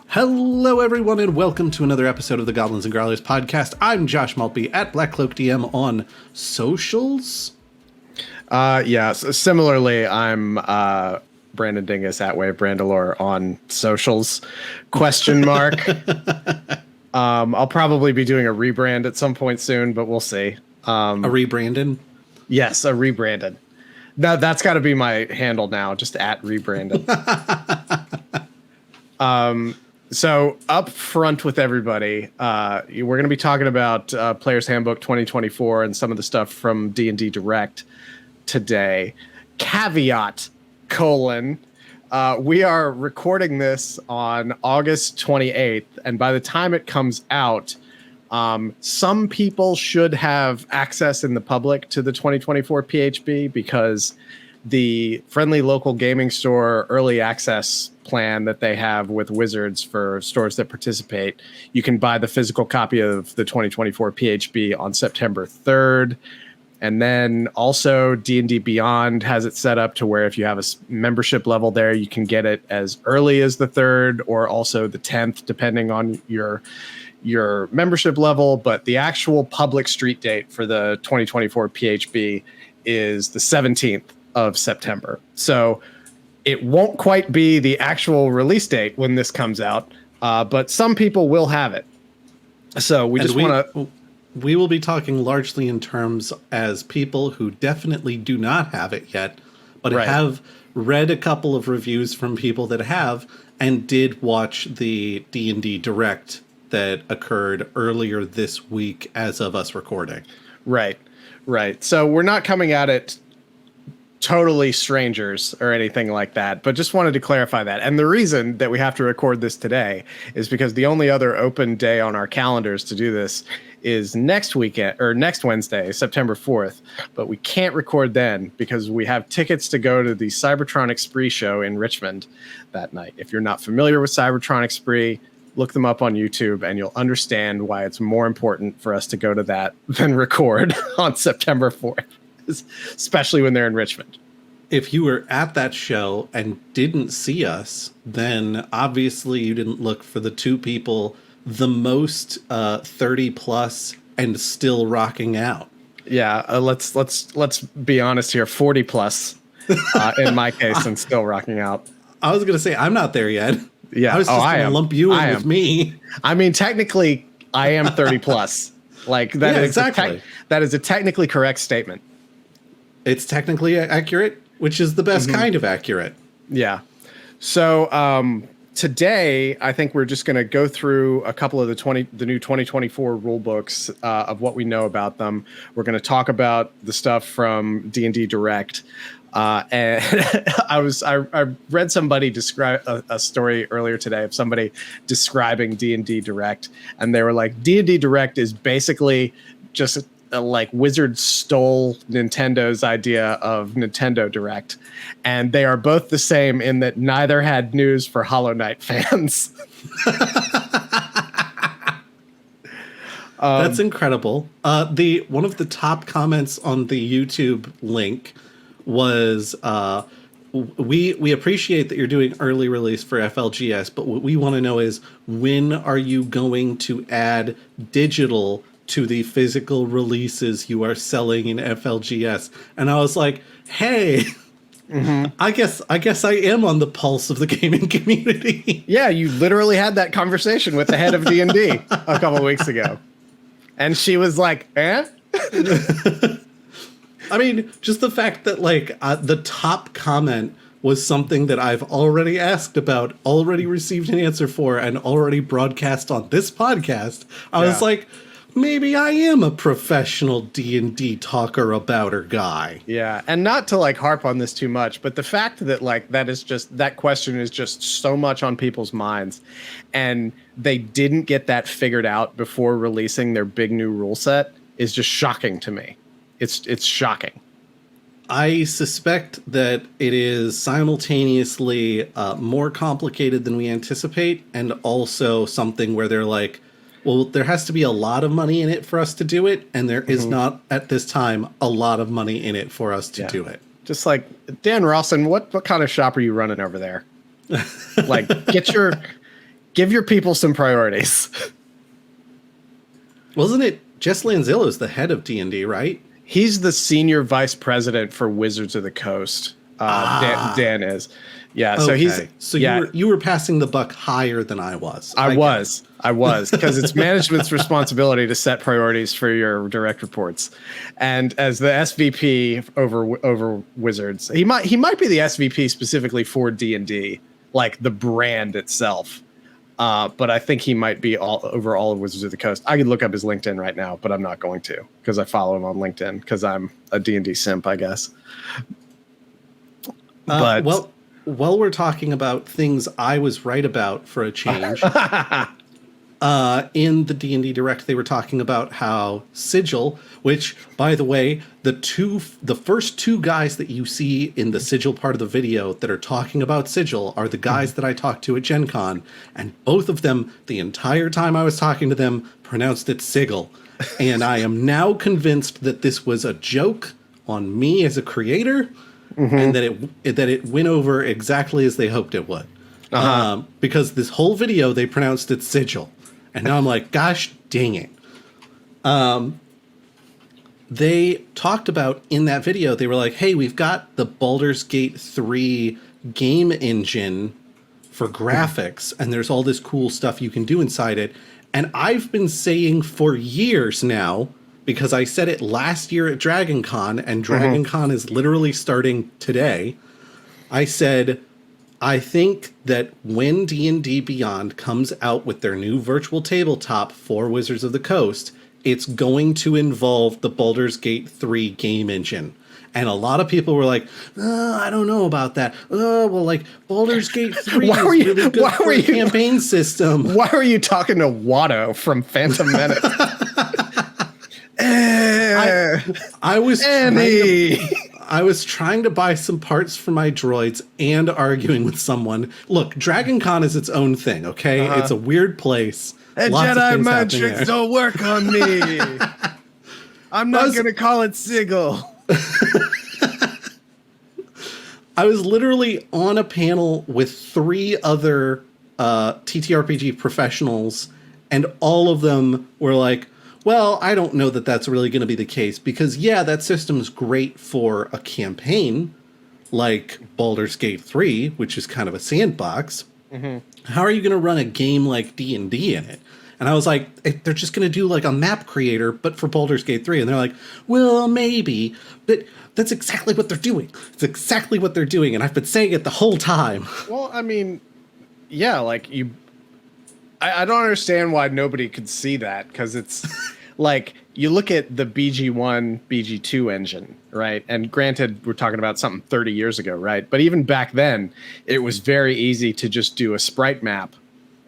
Hello, everyone, and welcome to another episode of the Goblins and Growlers podcast. I'm Josh Maltby at Black Cloak DM on socials. Similarly, I'm Brandon Dingus at Wave Brandalore on socials. ? I'll probably be doing a rebrand at some point soon, but we'll see. A rebranded? Yes, a rebranded. No, that's got to be my handle now, just at rebranded. So up front with everybody, we're going to be talking about Players Handbook 2024 and some of the stuff from D&D Direct today. Caveat, : we are recording this on August 28th, and by the time it comes out, some people should have access in the public to the 2024 PHB because the friendly local gaming store early access plan that they have with Wizards for stores that participate, you can buy the physical copy of the 2024 PHB on September 3rd. And then also D&D Beyond has it set up to where if you have a membership level there, you can get it as early as the 3rd or also the 10th, depending on your membership level. But the actual public street date for the 2024 PHB is the 17th of September. So it won't quite be the actual release date when this comes out, but some people will have it. So we will be talking largely in terms as people who definitely do not have it yet, but have read a couple of reviews from people that have and did watch the D&D Direct that occurred earlier this week as of us recording. Right. So we're not coming at it totally strangers or anything like that, but just wanted to clarify that. And the reason that we have to record this today is because the only other open day on our calendars to do this is next weekend or next Wednesday, September 4th. But we can't record then because we have tickets to go to the Cybertronic Spree show in Richmond that night. If you're not familiar with Cybertronic Spree, look them up on YouTube and you'll understand why it's more important for us to go to that than record on September 4th. Especially when they're in Richmond. If you were at that show and didn't see us, then obviously you didn't look for the two people the most 30 plus and still rocking out. Yeah, let's be honest here. 40 plus in my case and still rocking out. I was gonna say I'm not there yet. Yeah, I was just gonna lump you in with me. I mean, technically, I am 30 plus. Like that is exactly that is a technically correct statement. It's technically accurate, which is the best kind of accurate. Yeah. So today, I think we're just going to go through a couple of the new 2024 rule books of what we know about them. We're going to talk about the stuff from D&D Direct. And I read somebody describe a story earlier today of somebody describing D&D Direct, and they were like, D&D Direct is basically just like Wizards stole Nintendo's idea of Nintendo Direct, and they are both the same in that neither had news for Hollow Knight fans. That's incredible. One of the top comments on the YouTube link was we appreciate that you're doing early release for FLGS, but what we want to know is when are you going to add digital to the physical releases you are selling in FLGS? And I was like, hey, I guess I am on the pulse of the gaming community. Yeah, you literally had that conversation with the head of D&D a couple of weeks ago. And she was like, eh? I mean, just the fact that the top comment was something that I've already asked about, already received an answer for, and already broadcast on this podcast. I was like, maybe I am a professional D&D talker abouter guy. Yeah, and not to harp on this too much, but the fact that that question is just so much on people's minds, and they didn't get that figured out before releasing their big new rule set is just shocking to me. It's shocking. I suspect that it is simultaneously more complicated than we anticipate, and also something where they're like, well, there has to be a lot of money in it for us to do it, and there is not, at this time, a lot of money in it for us to do it. Just like, Dan Rawson, what kind of shop are you running over there? Like, get your Give your people some priorities. Wasn't it Jess Lanzillo's the head of D&D, right? He's the senior vice president for Wizards of the Coast. Dan is. Yeah, so okay. You were passing the buck higher than I was. I was because it's management's responsibility to set priorities for your direct reports. And as the SVP over Wizards, he might be the SVP specifically for D&D, like the brand itself. But I think he might be over all of Wizards of the Coast. I could look up his LinkedIn right now, but I'm not going to because I follow him on LinkedIn because I'm a D&D simp, I guess. But while we're talking about things I was right about for a change, in the D&D Direct, they were talking about how Sigil, which, by the way, the first two guys that you see in the Sigil part of the video that are talking about Sigil are the guys that I talked to at GenCon, and both of them, the entire time I was talking to them, pronounced it Sigil. And I am now convinced that this was a joke on me as a creator, and that it went over exactly as they hoped it would. Because this whole video, they pronounced it Sigil. And now I'm like, gosh dang it. They talked about in that video, they were like, hey, we've got the Baldur's Gate 3 game engine for graphics, and there's all this cool stuff you can do inside it. And I've been saying for years now, because I said it last year at Dragon Con, and Dragon Con is literally starting today. I said, I think that when D&D Beyond comes out with their new virtual tabletop for Wizards of the Coast, it's going to involve the Baldur's Gate 3 game engine. And a lot of people were like, I don't know about that. Well, like, Baldur's Gate 3 is really good for a campaign system. Why were you talking to Watto from Phantom Menace? I was trying to buy some parts for my droids and arguing with someone. Look, Dragon Con is its own thing, okay? It's a weird place. And Jedi mind tricks don't work on me. I'm not going to call it Sigil. I was literally on a panel with 3 other TTRPG professionals, and all of them were like, well, I don't know that that's really going to be the case because, yeah, that system's great for a campaign like Baldur's Gate 3, which is kind of a sandbox. How are you going to run a game like D&D in it? And I was like, they're just going to do like a map creator, but for Baldur's Gate 3. And they're like, well, maybe, but that's exactly what they're doing. It's exactly what they're doing. And I've been saying it the whole time. Well, I mean, yeah, like I don't understand why nobody could see that because it's like you look at the BG1, BG2 engine, right? And granted, we're talking about something 30 years ago, right? But even back then, it was very easy to just do a sprite map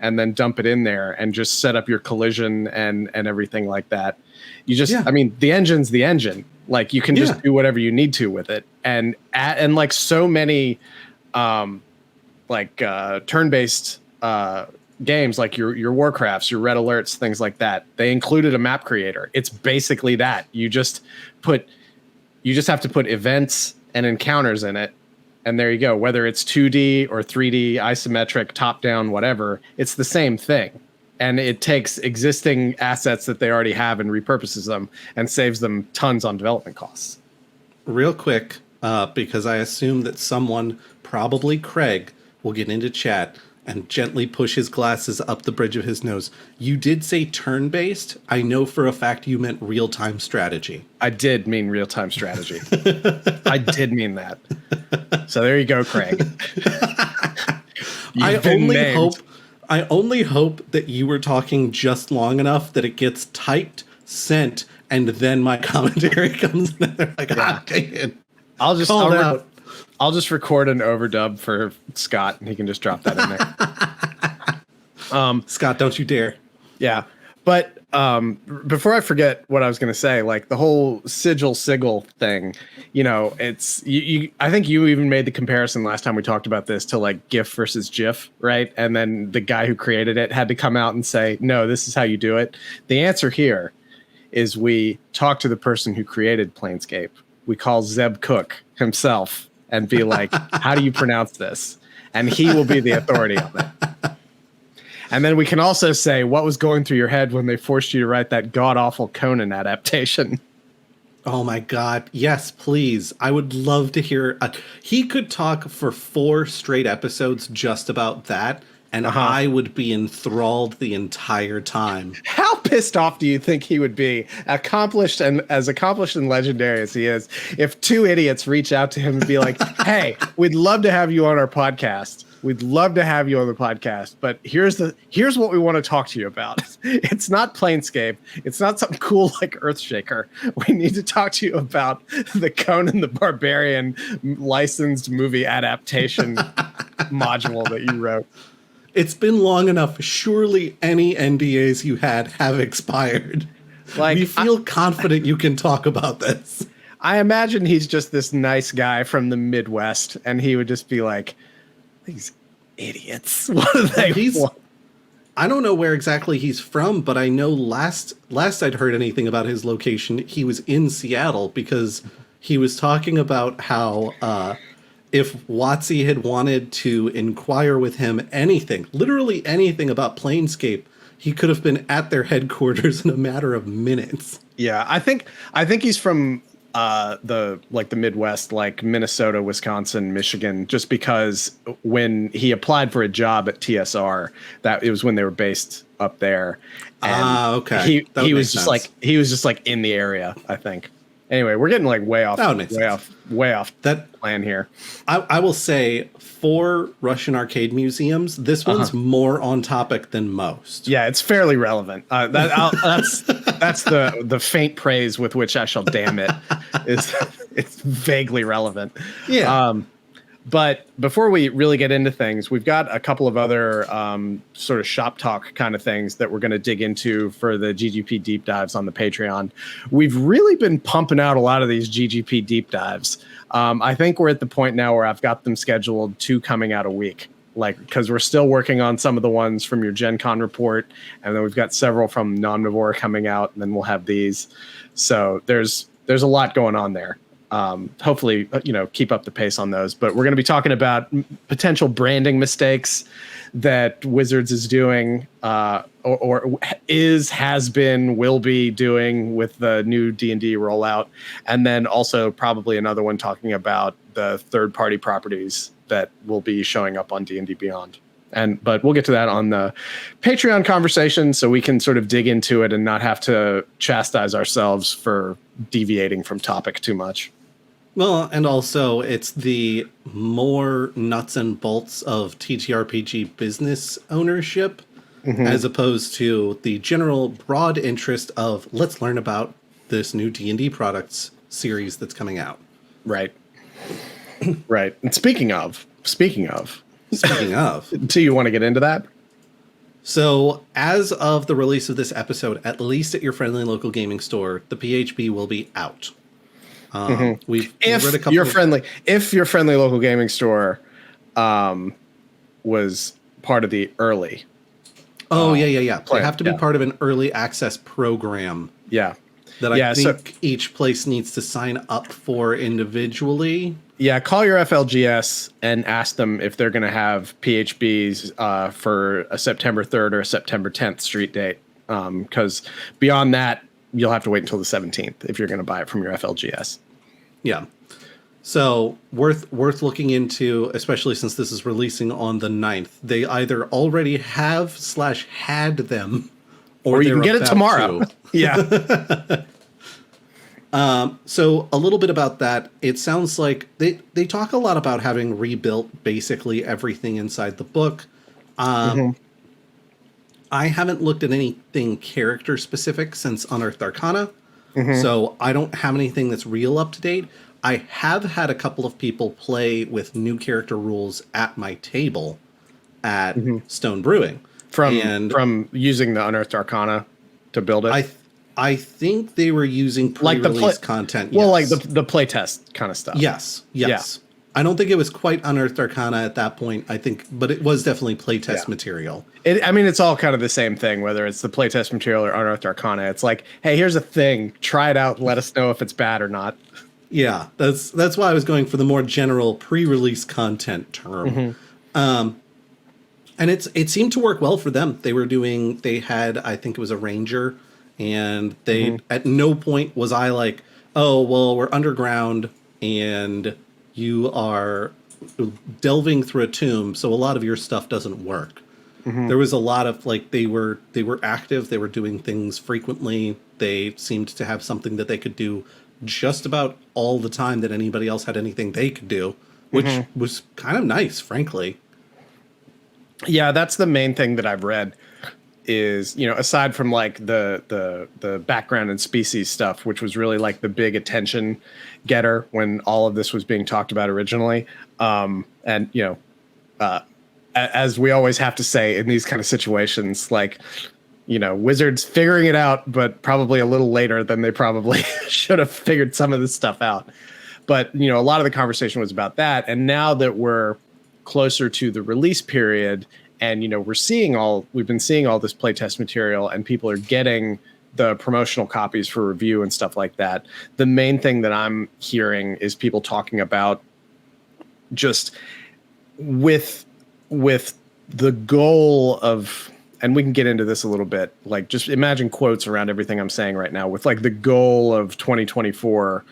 and then dump it in there and just set up your collision and everything like that. You just, I mean, the engine's the engine. Like you can just do whatever you need to with it. And like so many turn-based games like your Warcrafts, your Red Alerts, things like that, they included a map creator. It's basically that. You just have to put events and encounters in it, and there you go. Whether it's 2D or 3D, isometric, top-down, whatever, it's the same thing. And it takes existing assets that they already have and repurposes them and saves them tons on development costs. Real quick, because I assume that someone, probably Craig, will get into chat and gently push his glasses up the bridge of his nose. You did say turn-based. I know for a fact you meant real-time strategy. I did mean real-time strategy. I did mean that. So there you go, Craig. I only hope that you were talking just long enough that it gets typed, sent, and then my commentary comes in. They're like, dang it. I'll just record an overdub for Scott, and he can just drop that in there. Scott, don't you dare. Yeah. But before I forget what I was going to say, like the whole Sigil thing, you know, it's I think you even made the comparison last time we talked about this to like GIF versus GIF, right? And then the guy who created it had to come out and say, no, this is how you do it. The answer here is we talk to the person who created Planescape. We call Zeb Cook himself and be like, how do you pronounce this? And he will be the authority on it. And then we can also say what was going through your head when they forced you to write that god-awful Conan adaptation. Oh my God. Yes, please. I would love to hear. He could talk for 4 straight episodes just about that, and I would be enthralled the entire time. How pissed off do you think he would be, accomplished and legendary as he is, if 2 idiots reach out to him and be like, hey, we'd love to have you on our podcast. We'd love to have you on the podcast, but here's what we want to talk to you about. It's not Planescape. It's not something cool like Earthshaker. We need to talk to you about the Conan the Barbarian licensed movie adaptation module that you wrote. It's been long enough. Surely any NDAs you had have expired. Like, we feel confident you can talk about this. I imagine he's just this nice guy from the Midwest, and he would just be like, these idiots. What do they want? I don't know where exactly he's from, but I know last I'd heard anything about his location, he was in Seattle, because he was talking about how if WotC had wanted to inquire with him anything, literally anything about Planescape, he could have been at their headquarters in a matter of minutes. Yeah, I think he's from the Midwest, like Minnesota, Wisconsin, Michigan, just because when he applied for a job at TSR, that it was when they were based up there. And okay. He was just like in the area, I think. Anyway, we're getting like way off that plan here. I will say, for Russian arcade museums, this one's more on topic than most. Yeah, it's fairly relevant. That's the faint praise with which I shall damn it. It's vaguely relevant. Yeah. But before we really get into things, we've got a couple of other sort of shop talk kind of things that we're going to dig into for the GGP deep dives on the Patreon. We've really been pumping out a lot of these GGP deep dives. I think we're at the point now where I've got them scheduled 2 coming out a week, like, because we're still working on some of the ones from your GenCon report, and then we've got several from Nomnivore coming out, and then we'll have these. So there's a lot going on there. Hopefully, keep up the pace on those. But we're going to be talking about potential branding mistakes that Wizards is doing, or has been, will be doing with the new D&D rollout, and then also probably another one talking about the third-party properties that will be showing up on D&D Beyond. But we'll get to that on the Patreon conversation, so we can sort of dig into it and not have to chastise ourselves for deviating from topic too much. Well, and also it's the more nuts and bolts of TTRPG business ownership, as opposed to the general broad interest of, let's learn about this new D&D products series that's coming out. Right. Right. And speaking of, do you want to get into that? So, as of the release of this episode, at least at your friendly local gaming store, the PHB will be out. If your friendly local gaming store was part of the early. Yeah. They have to be part of an early access program. Yeah. That I think each place needs to sign up for individually. Yeah, call your FLGS and ask them if they're going to have PHBs for a September 3rd or a September 10th street date. Because beyond that, you'll have to wait until the 17th if you're going to buy it from your FLGS. Yeah. So worth looking into, especially since this is releasing on the 9th. They either already have / had them, or you can get it tomorrow. Yeah. So a little bit about that. It sounds like they talk a lot about having rebuilt basically everything inside the book. I haven't looked at anything character specific since Unearthed Arcana, so I don't have anything that's real up to date. I have had a couple of people play with new character rules at my table at Stone Brewing from using the Unearthed Arcana to build it. I think they were using pre-release content. Well, like the playtest kind of stuff. Yes. Yeah. I don't think it was quite Unearthed Arcana at that point, I think, but it was definitely playtest material. It's all kind of the same thing, whether it's the playtest material or Unearthed Arcana. It's like, hey, here's a thing. Try it out and let us know if it's bad or not. Yeah, that's why I was going for the more general pre-release content term. And it seemed to work well for them. They had, I think it was a ranger, and they at no point was I like, oh well, we're underground and you are delving through a tomb, so a lot of your stuff doesn't work. There was a lot of like they were active, they were doing things frequently. They seemed to have something that they could do just about all the time that anybody else had anything they could do, which was kind of nice, frankly. Yeah, that's the main thing that I've read is, you know, aside from like the background and species stuff, which was really like the big attention getter when all of this was being talked about originally. And, you know, as we always have to say in these kind of situations, like, you know, Wizards figuring it out, but probably a little later than they probably should have figured some of this stuff out. But, you know, a lot of the conversation was about that. And now that we're closer to the release period and, you know, we've been seeing all this playtest material and people are getting the promotional copies for review and stuff like that. The main thing that I'm hearing is people talking about just with the goal of, and we can get into this a little bit, like just imagine quotes around everything I'm saying right now with like the goal of 2024,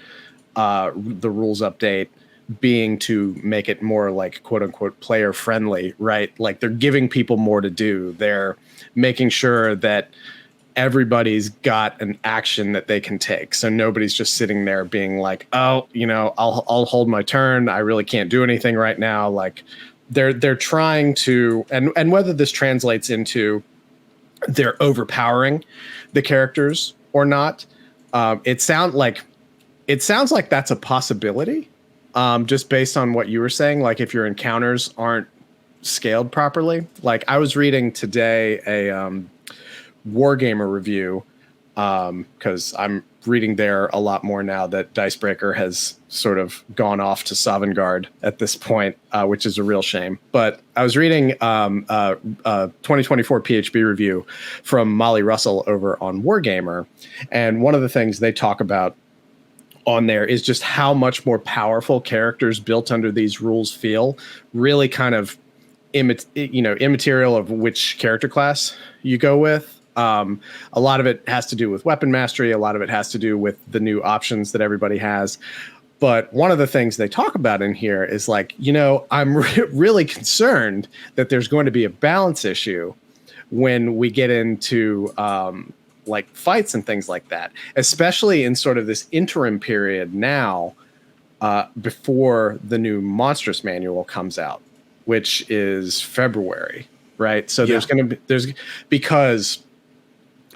the rules update being to make it more like quote unquote player friendly, right? Like they're giving people more to do. They're making sure that everybody's got an action that they can take. So nobody's just sitting there being like, oh, you know, I'll hold my turn. I really can't do anything right now. Like they're trying to, and whether this translates into they're overpowering the characters or not, it sounds like that's a possibility. Just based on what you were saying, like if your encounters aren't scaled properly. Like I was reading today a Wargamer review, because I'm reading there a lot more now that Dicebreaker has sort of gone off to Sovngarde at this point, which is a real shame. But I was reading a 2024 PHB review from Molly Russell over on Wargamer, and one of the things they talk about on there is just how much more powerful characters built under these rules feel, really kind of immaterial of which character class you go with. A lot of it has to do with weapon mastery. A lot of it has to do with the new options that everybody has. But one of the things they talk about in here is like, you know, I'm really concerned that there's going to be a balance issue when we get into like fights and things like that, especially in sort of this interim period now, before the new Monstrous Manual comes out, which is February, right? So because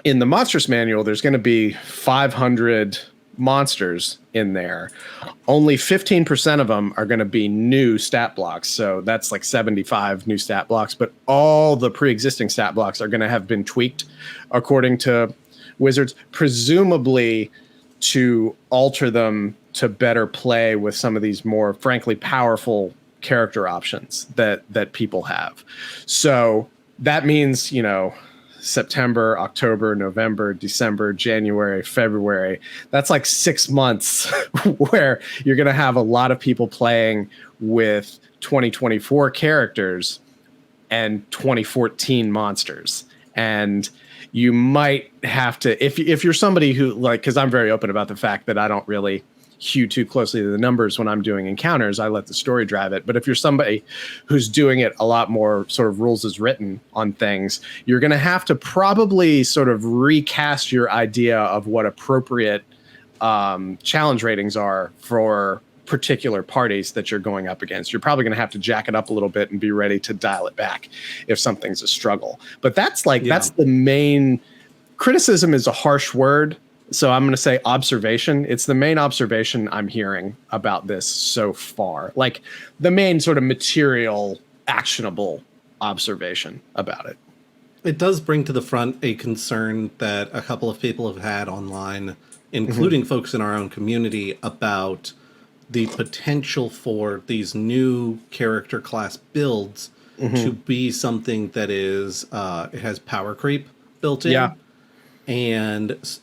in the Monstrous Manual, there's going to be 500 monsters in there. Only 15% of them are going to be new stat blocks. So that's like 75 new stat blocks, but all the pre-existing stat blocks are going to have been tweaked according to Wizards, presumably to alter them to better play with some of these more frankly powerful character options that people have. So that means, you know, September, October, November, December, January, February. That's like 6 months where you're going to have a lot of people playing with 2024 characters and 2014 monsters. And you might have to, if you're somebody who like, because I'm very open about the fact that I don't really hew too closely to the numbers when I'm doing encounters. I let the story drive it. But if you're somebody who's doing it a lot more sort of rules as written on things, you're going to have to probably sort of recast your idea of what appropriate challenge ratings are for particular parties that you're going up against. You're probably going to have to jack it up a little bit and be ready to dial it back if something's a struggle. But that's like, that's the main criticism is a harsh word. So I'm going to say observation. It's the main observation I'm hearing about this so far. Like the main sort of material, actionable observation about it. It does bring to the front a concern that a couple of people have had online, including folks in our own community, about the potential for these new character class builds to be something that is, it has power creep built in. Yeah. And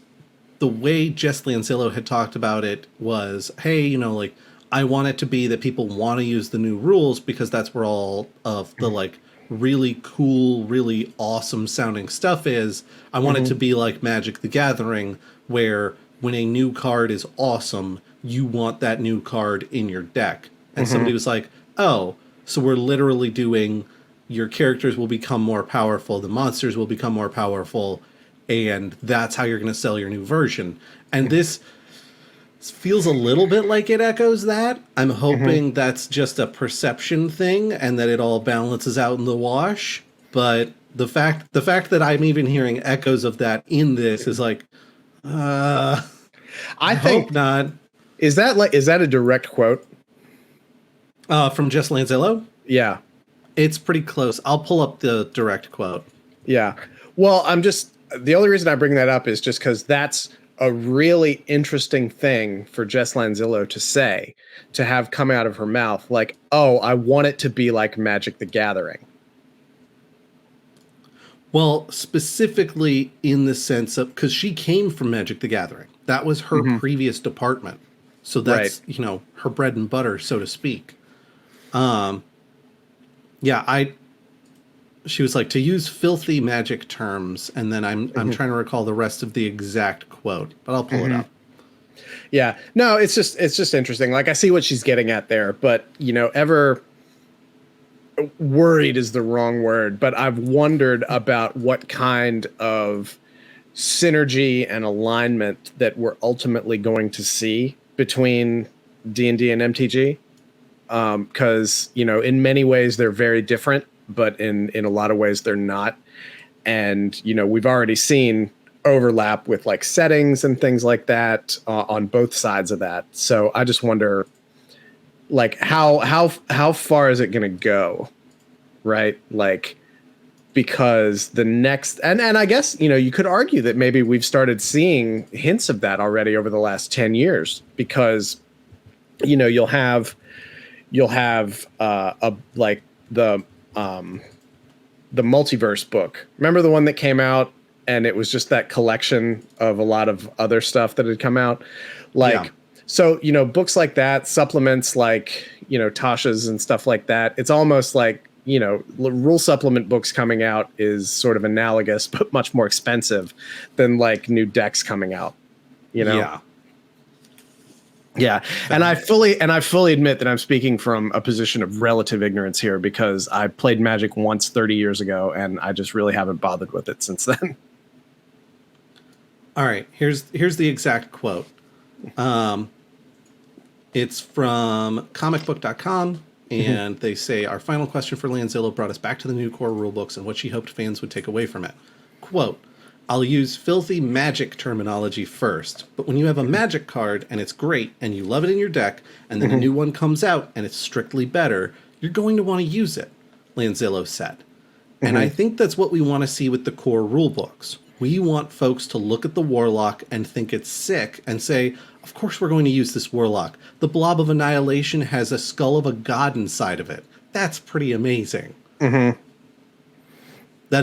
the way Jess Lancillo had talked about it was, hey, you know, like, I want it to be that people want to use the new rules because that's where all of the, like, really cool, really awesome sounding stuff is. I want it to be like Magic the Gathering, where when a new card is awesome, you want that new card in your deck. And somebody was like, oh, so we're literally doing your characters will become more powerful, the monsters will become more powerful, and that's how you're going to sell your new version. And this feels a little bit like it echoes that. I'm hoping that's just a perception thing and that it all balances out in the wash. But the fact that I'm even hearing echoes of that in this is like, I think hope not. Is that a direct quote? From Just Lanzillo? Yeah. It's pretty close. I'll pull up the direct quote. Yeah. Well, the only reason I bring that up is just because that's a really interesting thing for Jess Lanzillo to say, to have come out of her mouth, like, oh, I want it to be like Magic the Gathering. Well, specifically in the sense of, because she came from Magic the Gathering. That was her previous department. So that's, her bread and butter, so to speak. She was like, to use filthy Magic terms, and then I'm trying to recall the rest of the exact quote, but I'll pull it up. Yeah. No, it's just interesting. Like, I see what she's getting at there, but ever worried is the wrong word, but I've wondered about what kind of synergy and alignment that we're ultimately going to see between D&D and MTG. Because, in many ways they're very different, but in a lot of ways they're not. And, we've already seen overlap with like settings and things like that on both sides of that. So I just wonder, like, how far is it going to go? Right. Like, because the next, and I guess, you could argue that maybe we've started seeing hints of that already over the last 10 years, because, you'll have the multiverse book. Remember the one that came out and it was just that collection of a lot of other stuff that had come out? So, books like that, supplements like, Tasha's and stuff like that. It's almost like, rule supplement books coming out is sort of analogous, but much more expensive than like new decks coming out, Yeah. Yeah. And I fully admit that I'm speaking from a position of relative ignorance here, because I played Magic once 30 years ago and I just really haven't bothered with it since then. All right. Here's the exact quote. It's from comicbook.com, and they say, our final question for Lanzillo brought us back to the new core rulebooks and what she hoped fans would take away from it. Quote, I'll use filthy Magic terminology first, but when you have a Magic card and it's great and you love it in your deck, and then a new one comes out and it's strictly better, you're going to want to use it, Lanzillo said. And I think that's what we want to see with the core rulebooks. We want folks to look at the Warlock and think it's sick and say, of course we're going to use this Warlock. The Blob of Annihilation has a skull of a god inside of it. That's pretty amazing. That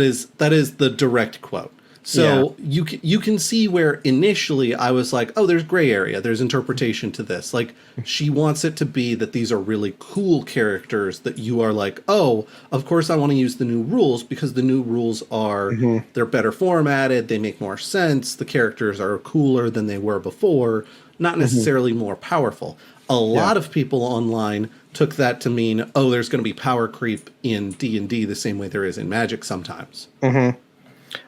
is the direct quote. So you can see where initially I was like, oh, there's gray area. There's interpretation to this. Like, she wants it to be that these are really cool characters that you are like, oh, of course I want to use the new rules, because the new rules are, they're better formatted. They make more sense. The characters are cooler than they were before, not necessarily more powerful. A lot of people online took that to mean, oh, there's going to be power creep in D&D the same way there is in Magic sometimes.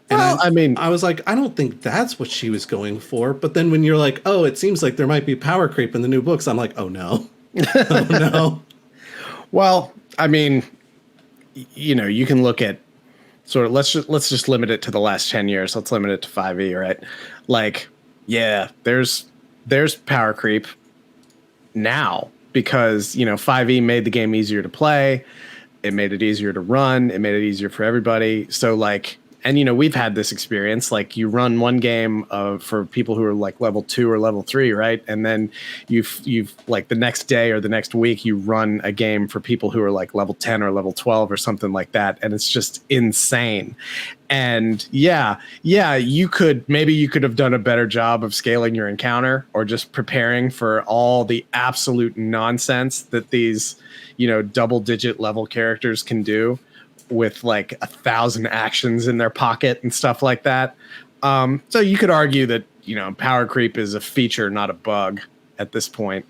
And I was like, I don't think that's what she was going for. But then when you're like, oh, it seems like there might be power creep in the new books, I'm like, oh no. Oh no. Well, I mean, you can look at sort of, let's just limit it to the last 10 years. Let's limit it to 5e, right? Like, yeah, there's power creep now, because, 5e made the game easier to play. It made it easier to run. It made it easier for everybody. So like, and we've had this experience, like, you run one game for people who are like level 2 or level 3, right? And then you've like the next day or the next week you run a game for people who are like level 10 or level 12 or something like that, and it's just insane. And you could have done a better job of scaling your encounter, or just preparing for all the absolute nonsense that these double digit level characters can do. with like 1,000 actions in their pocket and stuff like that. So you could argue that, power creep is a feature, not a bug at this point.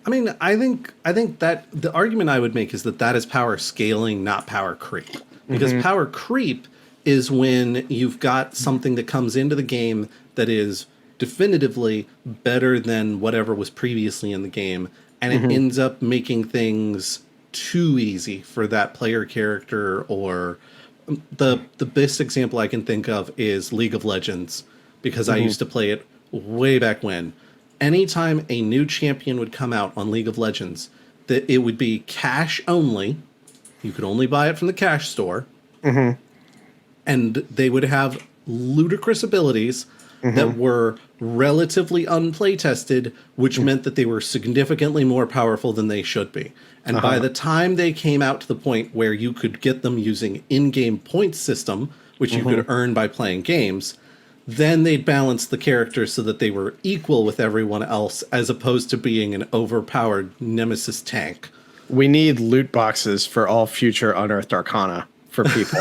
I mean, I think that the argument I would make is that is power scaling, not power creep. Because power creep is when you've got something that comes into the game that is definitively better than whatever was previously in the game, and it ends up making things too easy for that player character. Or the best example I can think of is League of Legends, because I used to play it way back when. Anytime a new champion would come out on League of Legends, that it would be cash only. You could only buy it from the cash store. And they would have ludicrous abilities that were relatively unplay tested, which meant that they were significantly more powerful than they should be. And by the time they came out to the point where you could get them using in-game points system, which you could earn by playing games, then they'd balance the characters so that they were equal with everyone else, as opposed to being an overpowered nemesis tank. We need loot boxes for all future Unearthed Arcana for people.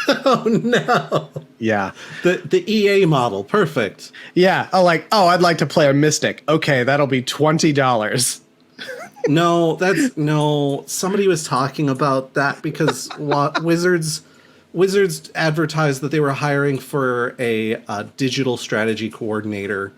Oh no! Yeah, the EA model, perfect. Yeah, I'd like to play a Mystic. Okay, that'll be $20. No. Somebody was talking about that because Wizards advertised that they were hiring for a digital strategy coordinator.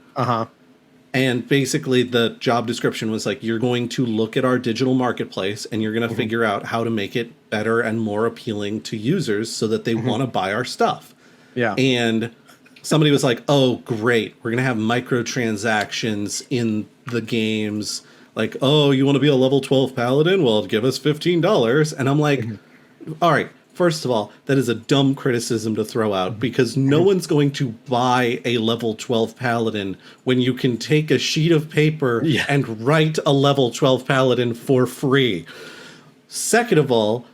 And basically the job description was like, you're going to look at our digital marketplace and you're going to figure out how to make it better and more appealing to users so that they want to buy our stuff. Yeah. And somebody was like, oh, great. We're going to have microtransactions in the games. Like, oh, you want to be a level 12 paladin? Well, give us $15. And I'm like, all right. First of all, that is a dumb criticism to throw out, because no one's going to buy a level 12 paladin when you can take a sheet of paper and write a level 12 paladin for free. Second of all,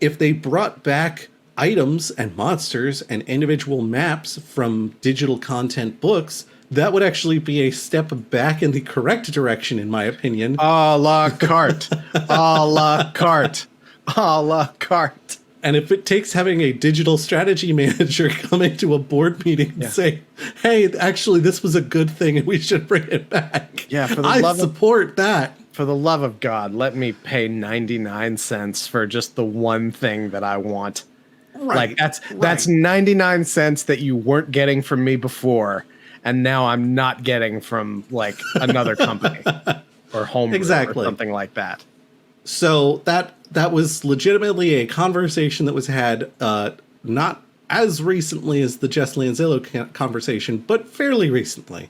if they brought back items and monsters and individual maps from digital content books, that would actually be a step back in the correct direction, in my opinion. A la carte. A la carte. A la carte. And if it takes having a digital strategy manager come into a board meeting and say, hey, actually, this was a good thing and we should bring it back. Yeah, I support that. For the love of God, let me pay 99 cents for just the one thing that I want. Right. Like, that's 99 cents that you weren't getting from me before, and now I'm not getting from, like, another company or Homebrew or something like that. So that was legitimately a conversation that was had not as recently as the Jess Lanzillo conversation, but fairly recently.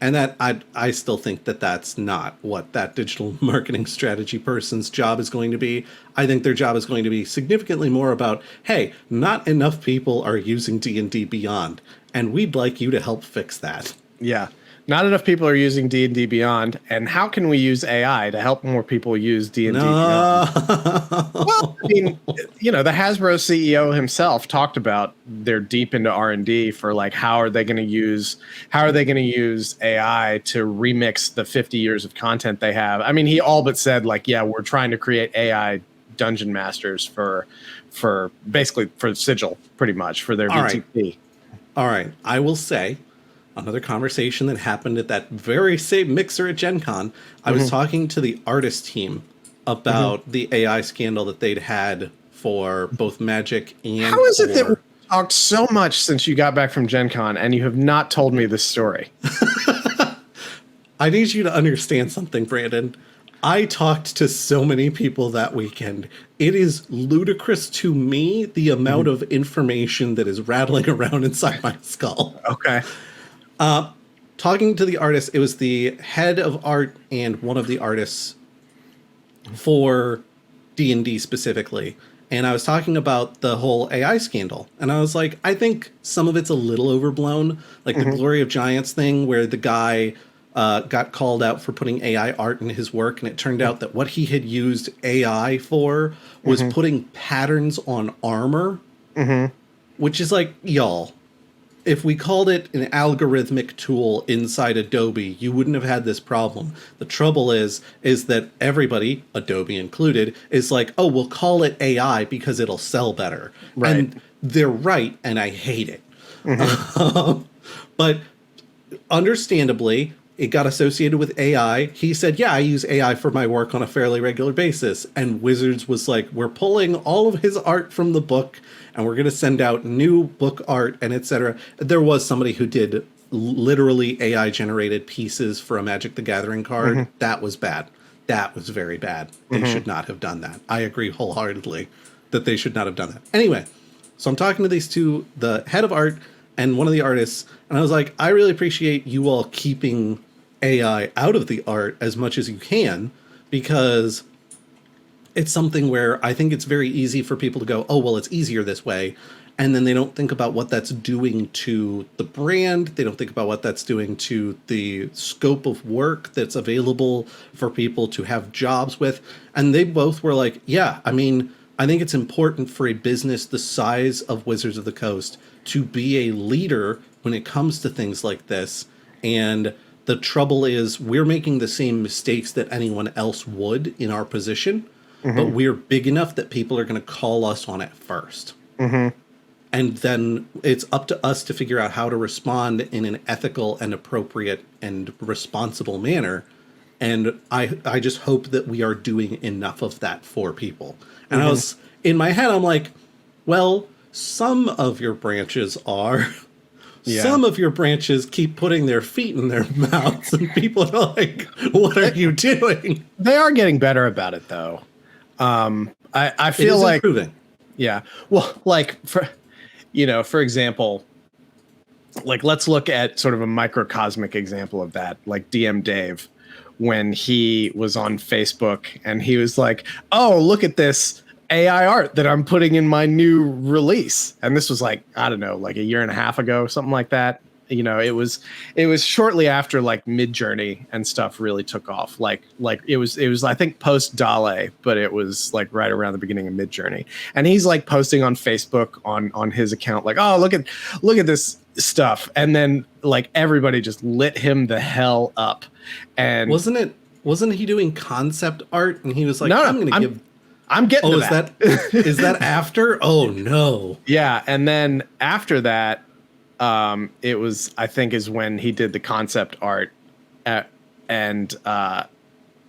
And that I still think that's not what that digital marketing strategy person's job is going to be. I think their job is going to be significantly more about, hey, not enough people are using D&D Beyond, and we'd like you to help fix that. Yeah. Not enough people are using D&D Beyond, and how can we use AI to help more people use D&D Beyond? Well, I mean, the Hasbro CEO himself talked about they're deep into R&D for like how are they going to use AI to remix the 50 years of content they have. I mean, he all but said like, yeah, we're trying to create AI dungeon masters for basically for Sigil, pretty much for their VTP. All right, I will say. Another conversation that happened at that very same mixer at GenCon. I was talking to the artist team about the AI scandal that they'd had for both Magic and How is it that we talked so much since you got back from GenCon and you have not told me this story? I need you to understand something, Brandon. I talked to so many people that weekend. It is ludicrous to me the amount of information that is rattling around inside my skull. Okay. Talking to the artist, it was the head of art and one of the artists for D&D specifically. And I was talking about the whole AI scandal. And I was like, I think some of it's a little overblown. Like the Glory of Giants thing where the guy got called out for putting AI art in his work. And it turned out that what he had used AI for was putting patterns on armor, which is like, y'all. if we called it an algorithmic tool inside Adobe, you wouldn't have had this problem. The trouble is that everybody, Adobe included, is like, oh, we'll call it AI because it'll sell better. Right. And they're right, and I hate it. Mm-hmm. But understandably, it got associated with AI. He said, yeah, I use AI for my work on a fairly regular basis. And Wizards was like, we're pulling all of his art from the book and we're going to send out new book art and etc. There was somebody who did literally AI generated pieces for a Magic the Gathering card. Mm-hmm. That was bad. That was very bad. They should not have done that. I agree wholeheartedly that they should not have done that. Anyway, so I'm talking to these two, the head of art and one of the artists, and I was like, I really appreciate you all keeping AI out of the art as much as you can, because it's something where I think it's very easy for people to go, oh, well, it's easier this way. And then they don't think about what that's doing to the brand. They don't think about what that's doing to the scope of work that's available for people to have jobs with. And they both were like, yeah, I mean, I think it's important for a business the size of Wizards of the Coast to be a leader when it comes to things like this. And the trouble is we're making the same mistakes that anyone else would in our position, but we're big enough that people are going to call us on it first. And then it's up to us to figure out how to respond in an ethical and appropriate and responsible manner. And I just hope that we are doing enough of that for people. And I was, in my head, I'm like, well, some of your branches are. Yeah. Some of your branches keep putting their feet in their mouths, and people are like, what are you doing? They are getting better about it, though. I feel like improving. Yeah. Well, like, for example, like, let's look at sort of a microcosmic example of that, like DM Dave, when he was on Facebook and he was like, oh, look at this AI art that I'm putting in my new release. And this was like, I don't know, like a year and a half ago, something like that. You know, it was shortly after like Midjourney and stuff really took off. Like it was I think post Dale, but it was like right around the beginning of Midjourney. And he's like posting on Facebook on his account like, oh, look at this stuff. And then like everybody just lit him the hell up. And wasn't he doing concept art? And he was like, no, I'm getting to that. Is that after? Oh no. Yeah, and then after that, it was, I think, is when he did the concept art, and I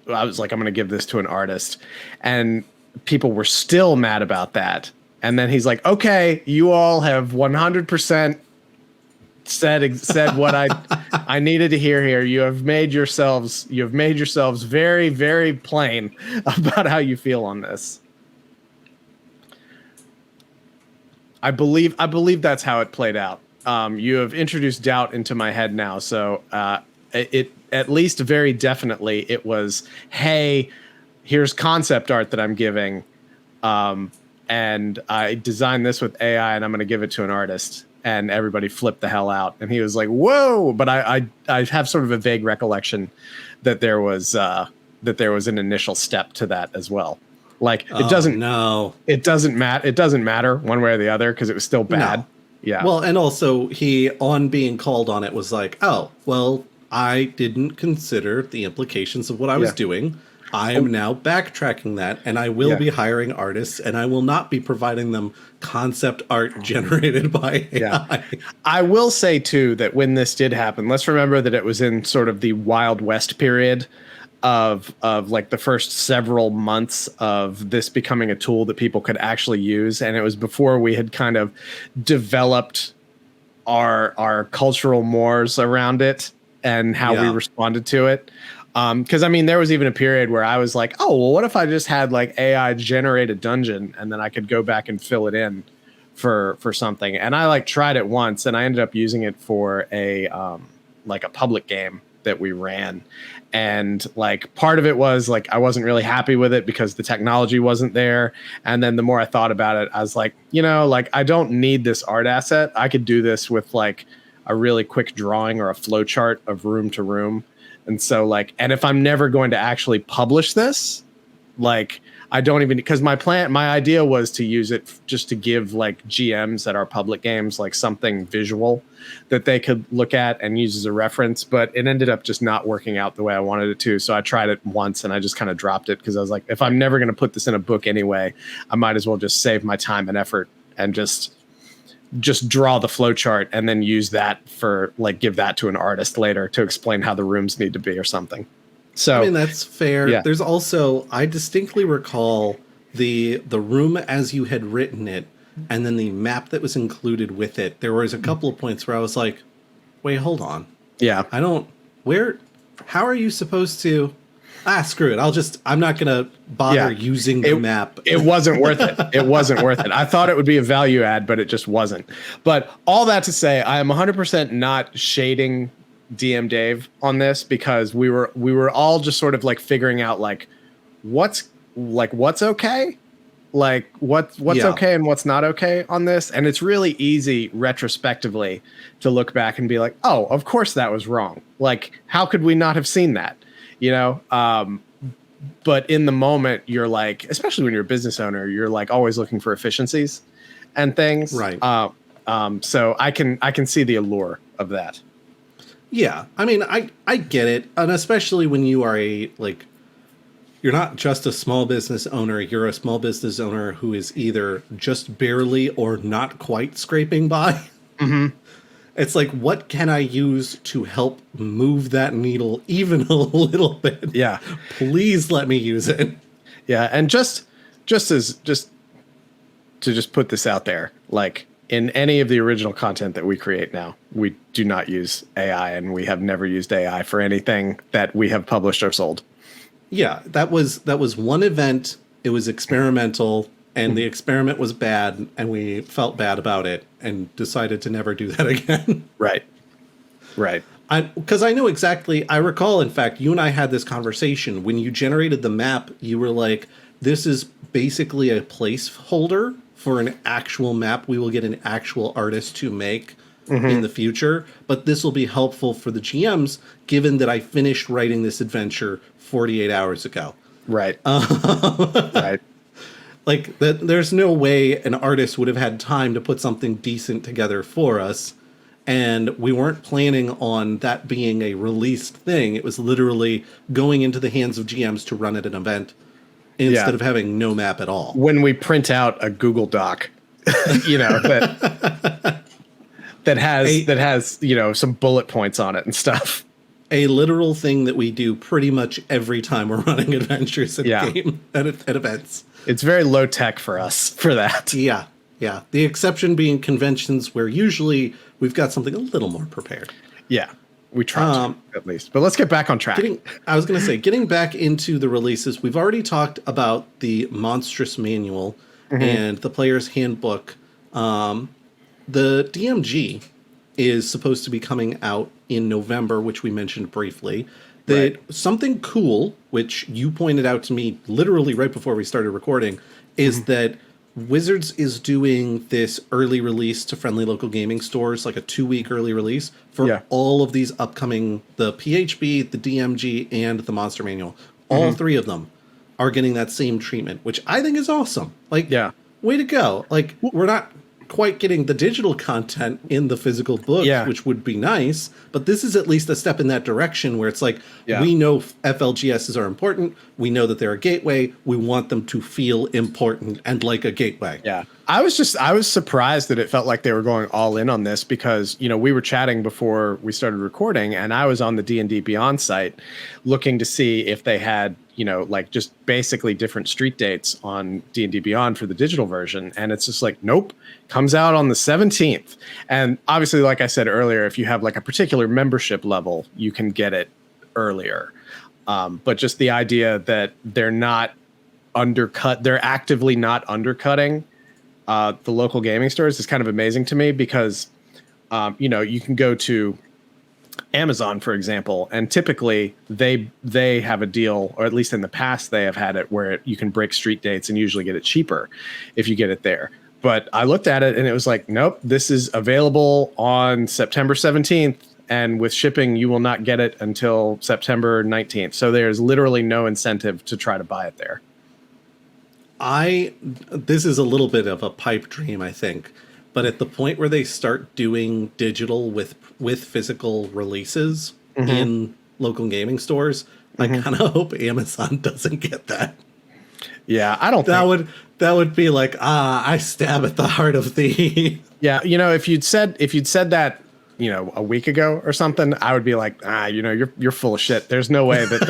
was like, I'm going to give this to an artist, and people were still mad about that. And then he's like, okay, you all have 100% said what I needed to hear here. You have made yourselves very, very plain about how you feel on this. I believe that's how it played out. You have introduced doubt into my head now, so it at least very definitely it was, hey, here's concept art that I'm giving, and I designed this with AI, and I'm going to give it to an artist. And everybody flipped the hell out, and he was like, "Whoa!" But I have sort of a vague recollection that there was an initial step to that as well. Like it doesn't matter one way or the other because it was still bad. No. Yeah. Well, and also he, on being called on it, was like, "Oh, well, I didn't consider the implications of what I was doing. I am now backtracking that, and I will be hiring artists, and I will not be providing them concept art generated by AI." Yeah. I will say, too, that when this did happen, let's remember that it was in sort of the Wild West period of like the first several months of this becoming a tool that people could actually use. And it was before we had kind of developed our cultural mores around it and how we responded to it. Because I mean, there was even a period where I was like, oh, well, what if I just had like AI generate a dungeon and then I could go back and fill it in for something. And I like tried it once and I ended up using it for a like a public game that we ran. And like part of it was like I wasn't really happy with it because the technology wasn't there. And then the more I thought about it, I was like, like I don't need this art asset. I could do this with like a really quick drawing or a flow chart of room to room. And so like, and if I'm never going to actually publish this, like I don't even, because my idea was to use it just to give like GMs at our public games like something visual that they could look at and use as a reference, but it ended up just not working out the way I wanted it to. So I tried it once and I just kind of dropped it because I was like, if I'm never going to put this in a book anyway, I might as well just save my time and effort and just draw the flow chart and then use that for like give that to an artist later to explain how the rooms need to be or something. So I mean, that's fair. Yeah. There's also, I distinctly recall the room as you had written it, and then the map that was included with it. There was a couple of points where I was like, wait, hold on. Yeah. How are you supposed to, screw it. I'm not going to bother using the map. It wasn't worth it. It wasn't worth it. I thought it would be a value add, but it just wasn't. But all that to say, I am 100% not shading DM Dave on this because we were all just sort of like figuring out like what's okay, like what's okay and what's not okay on this. And it's really easy retrospectively to look back and be like, oh, of course that was wrong. Like, how could we not have seen that? You know? But in the moment, you're like, especially when you're a business owner, you're like always looking for efficiencies and things. Right. So I can see the allure of that. Yeah, I mean, I get it, and especially when you are you're not just a small business owner, you're a small business owner who is either just barely or not quite scraping by. Mm-hmm. It's like, what can I use to help move that needle even a little bit? Yeah. Please let me use it. Yeah, and just to put this out there, like, in any of the original content that we create now, we do not use AI, and we have never used AI for anything that we have published or sold. Yeah, that was one event. It was experimental, and the experiment was bad, and we felt bad about it and decided to never do that again. Right. Because I know exactly, I recall, in fact, you and I had this conversation. When you generated the map, you were like, this is basically a placeholder for an actual map we will get an actual artist to make in the future. But this will be helpful for the GMs, given that I finished writing this adventure 48 hours ago. Right. Right. Like, there's no way an artist would have had time to put something decent together for us. And we weren't planning on that being a released thing. It was literally going into the hands of GMs to run at an event instead of having no map at all. When we print out a Google Doc, that has, some bullet points on it and stuff. A literal thing that we do pretty much every time we're running adventures at events. It's very low tech for us for that. Yeah. The exception being conventions where usually we've got something a little more prepared. Yeah. We try to, at least. But let's get back on track. I was going to say, getting back into the releases, we've already talked about the Monstrous Manual and the Players Handbook. The DMG is supposed to be coming out in November, which we mentioned briefly. Something cool, which you pointed out to me literally right before we started recording, is that Wizards is doing this early release to friendly local gaming stores, like a 2-week early release for all of these upcoming, the PHB, the DMG, and the Monster Manual. All three of them are getting that same treatment, which I think is awesome. Like, way to go. Like, we're not quite getting the digital content in the physical book, which would be nice, but this is at least a step in that direction where it's like, we know FLGSs are important, we know that they're a gateway, we want them to feel important and like a gateway. I was surprised that it felt like they were going all in on this because, we were chatting before we started recording, and I was on the D&D Beyond site looking to see if they had like just basically different street dates on D&D Beyond for the digital version. And it's just like, nope, comes out on the 17th. And obviously, like I said earlier, if you have like a particular membership level, you can get it earlier. But just the idea that they're actively not undercutting the local gaming stores is kind of amazing to me because, you can go to Amazon, for example, and typically they have a deal, or at least in the past they have had it, where you can break street dates and usually get it cheaper if you get it there. But I looked at it and it was like, nope, this is available on September 17th. And with shipping, you will not get it until September 19th. So there's literally no incentive to try to buy it there. This is a little bit of a pipe dream, I think, but at the point where they start doing digital with physical releases in local gaming stores, I kind of hope Amazon doesn't get that. Yeah, I don't think That would be like, I stab at the heart of the. Yeah, if you'd said that, a week ago or something, I would be like, you're full of shit. There's no way that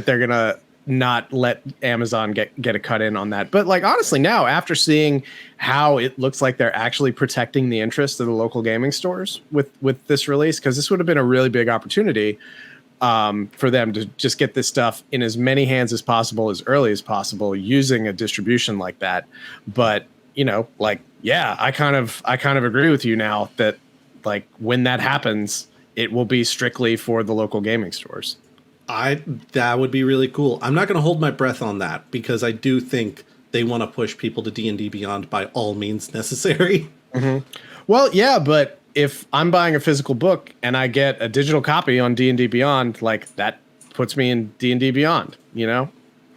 they're gonna not let Amazon get a cut in on that. But like honestly, now after seeing how it looks like they're actually protecting the interests of the local gaming stores with this release, because this would have been a really big opportunity for them to just get this stuff in as many hands as possible, as early as possible, using a distribution like that. But I kind of agree with you now that like when that happens, it will be strictly for the local gaming stores. That would be really cool. I'm not going to hold my breath on that because I do think they want to push people to D&D Beyond by all means necessary. Well, yeah, but if I'm buying a physical book and I get a digital copy on D&D Beyond, like that puts me in D&D Beyond,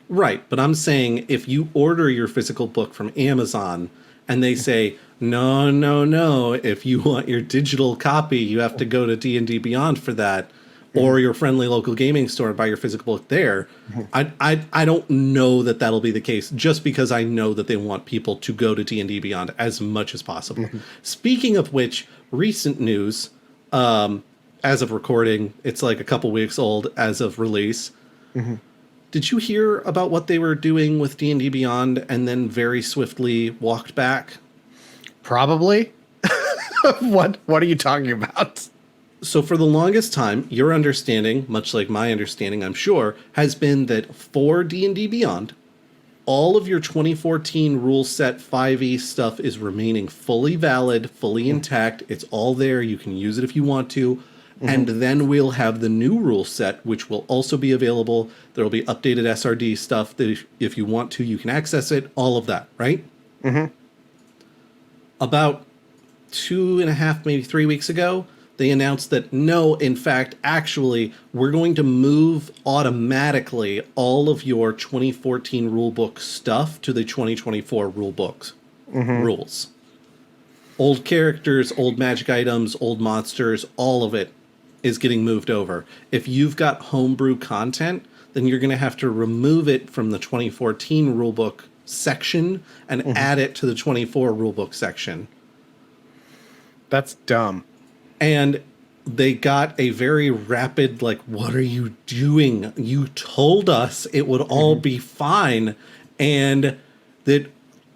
Right, but I'm saying if you order your physical book from Amazon and they say, no, if you want your digital copy, you have to go to D&D Beyond for that, or your friendly local gaming store and buy your physical book there. I don't know that that'll be the case, just because I know that they want people to go to D&D Beyond as much as possible. Speaking of which, recent news, as of recording, it's like a couple weeks old as of release. Did you hear about what they were doing with D&D Beyond and then very swiftly walked back? Probably. What are you talking about? So for the longest time, your understanding, much like my understanding, I'm sure, has been that for D&D Beyond, all of your 2014 rule set 5e stuff is remaining fully valid, fully intact. It's all there. You can use it if you want to. And then we'll have the new rule set, which will also be available. There will be updated SRD stuff that if you want to, you can access it. All of that, right? About 2.5, maybe 3 weeks ago, they announced that no, in fact, actually, we're going to move automatically all of your 2014 rulebook stuff to the 2024 rulebooks rules. Old characters, old magic items, old monsters, all of it is getting moved over. If you've got homebrew content, then you're going to have to remove it from the 2014 rulebook section and add it to the 24 rulebook section. That's dumb. And they got a very rapid, like, what are you doing? You told us it would all be fine. And that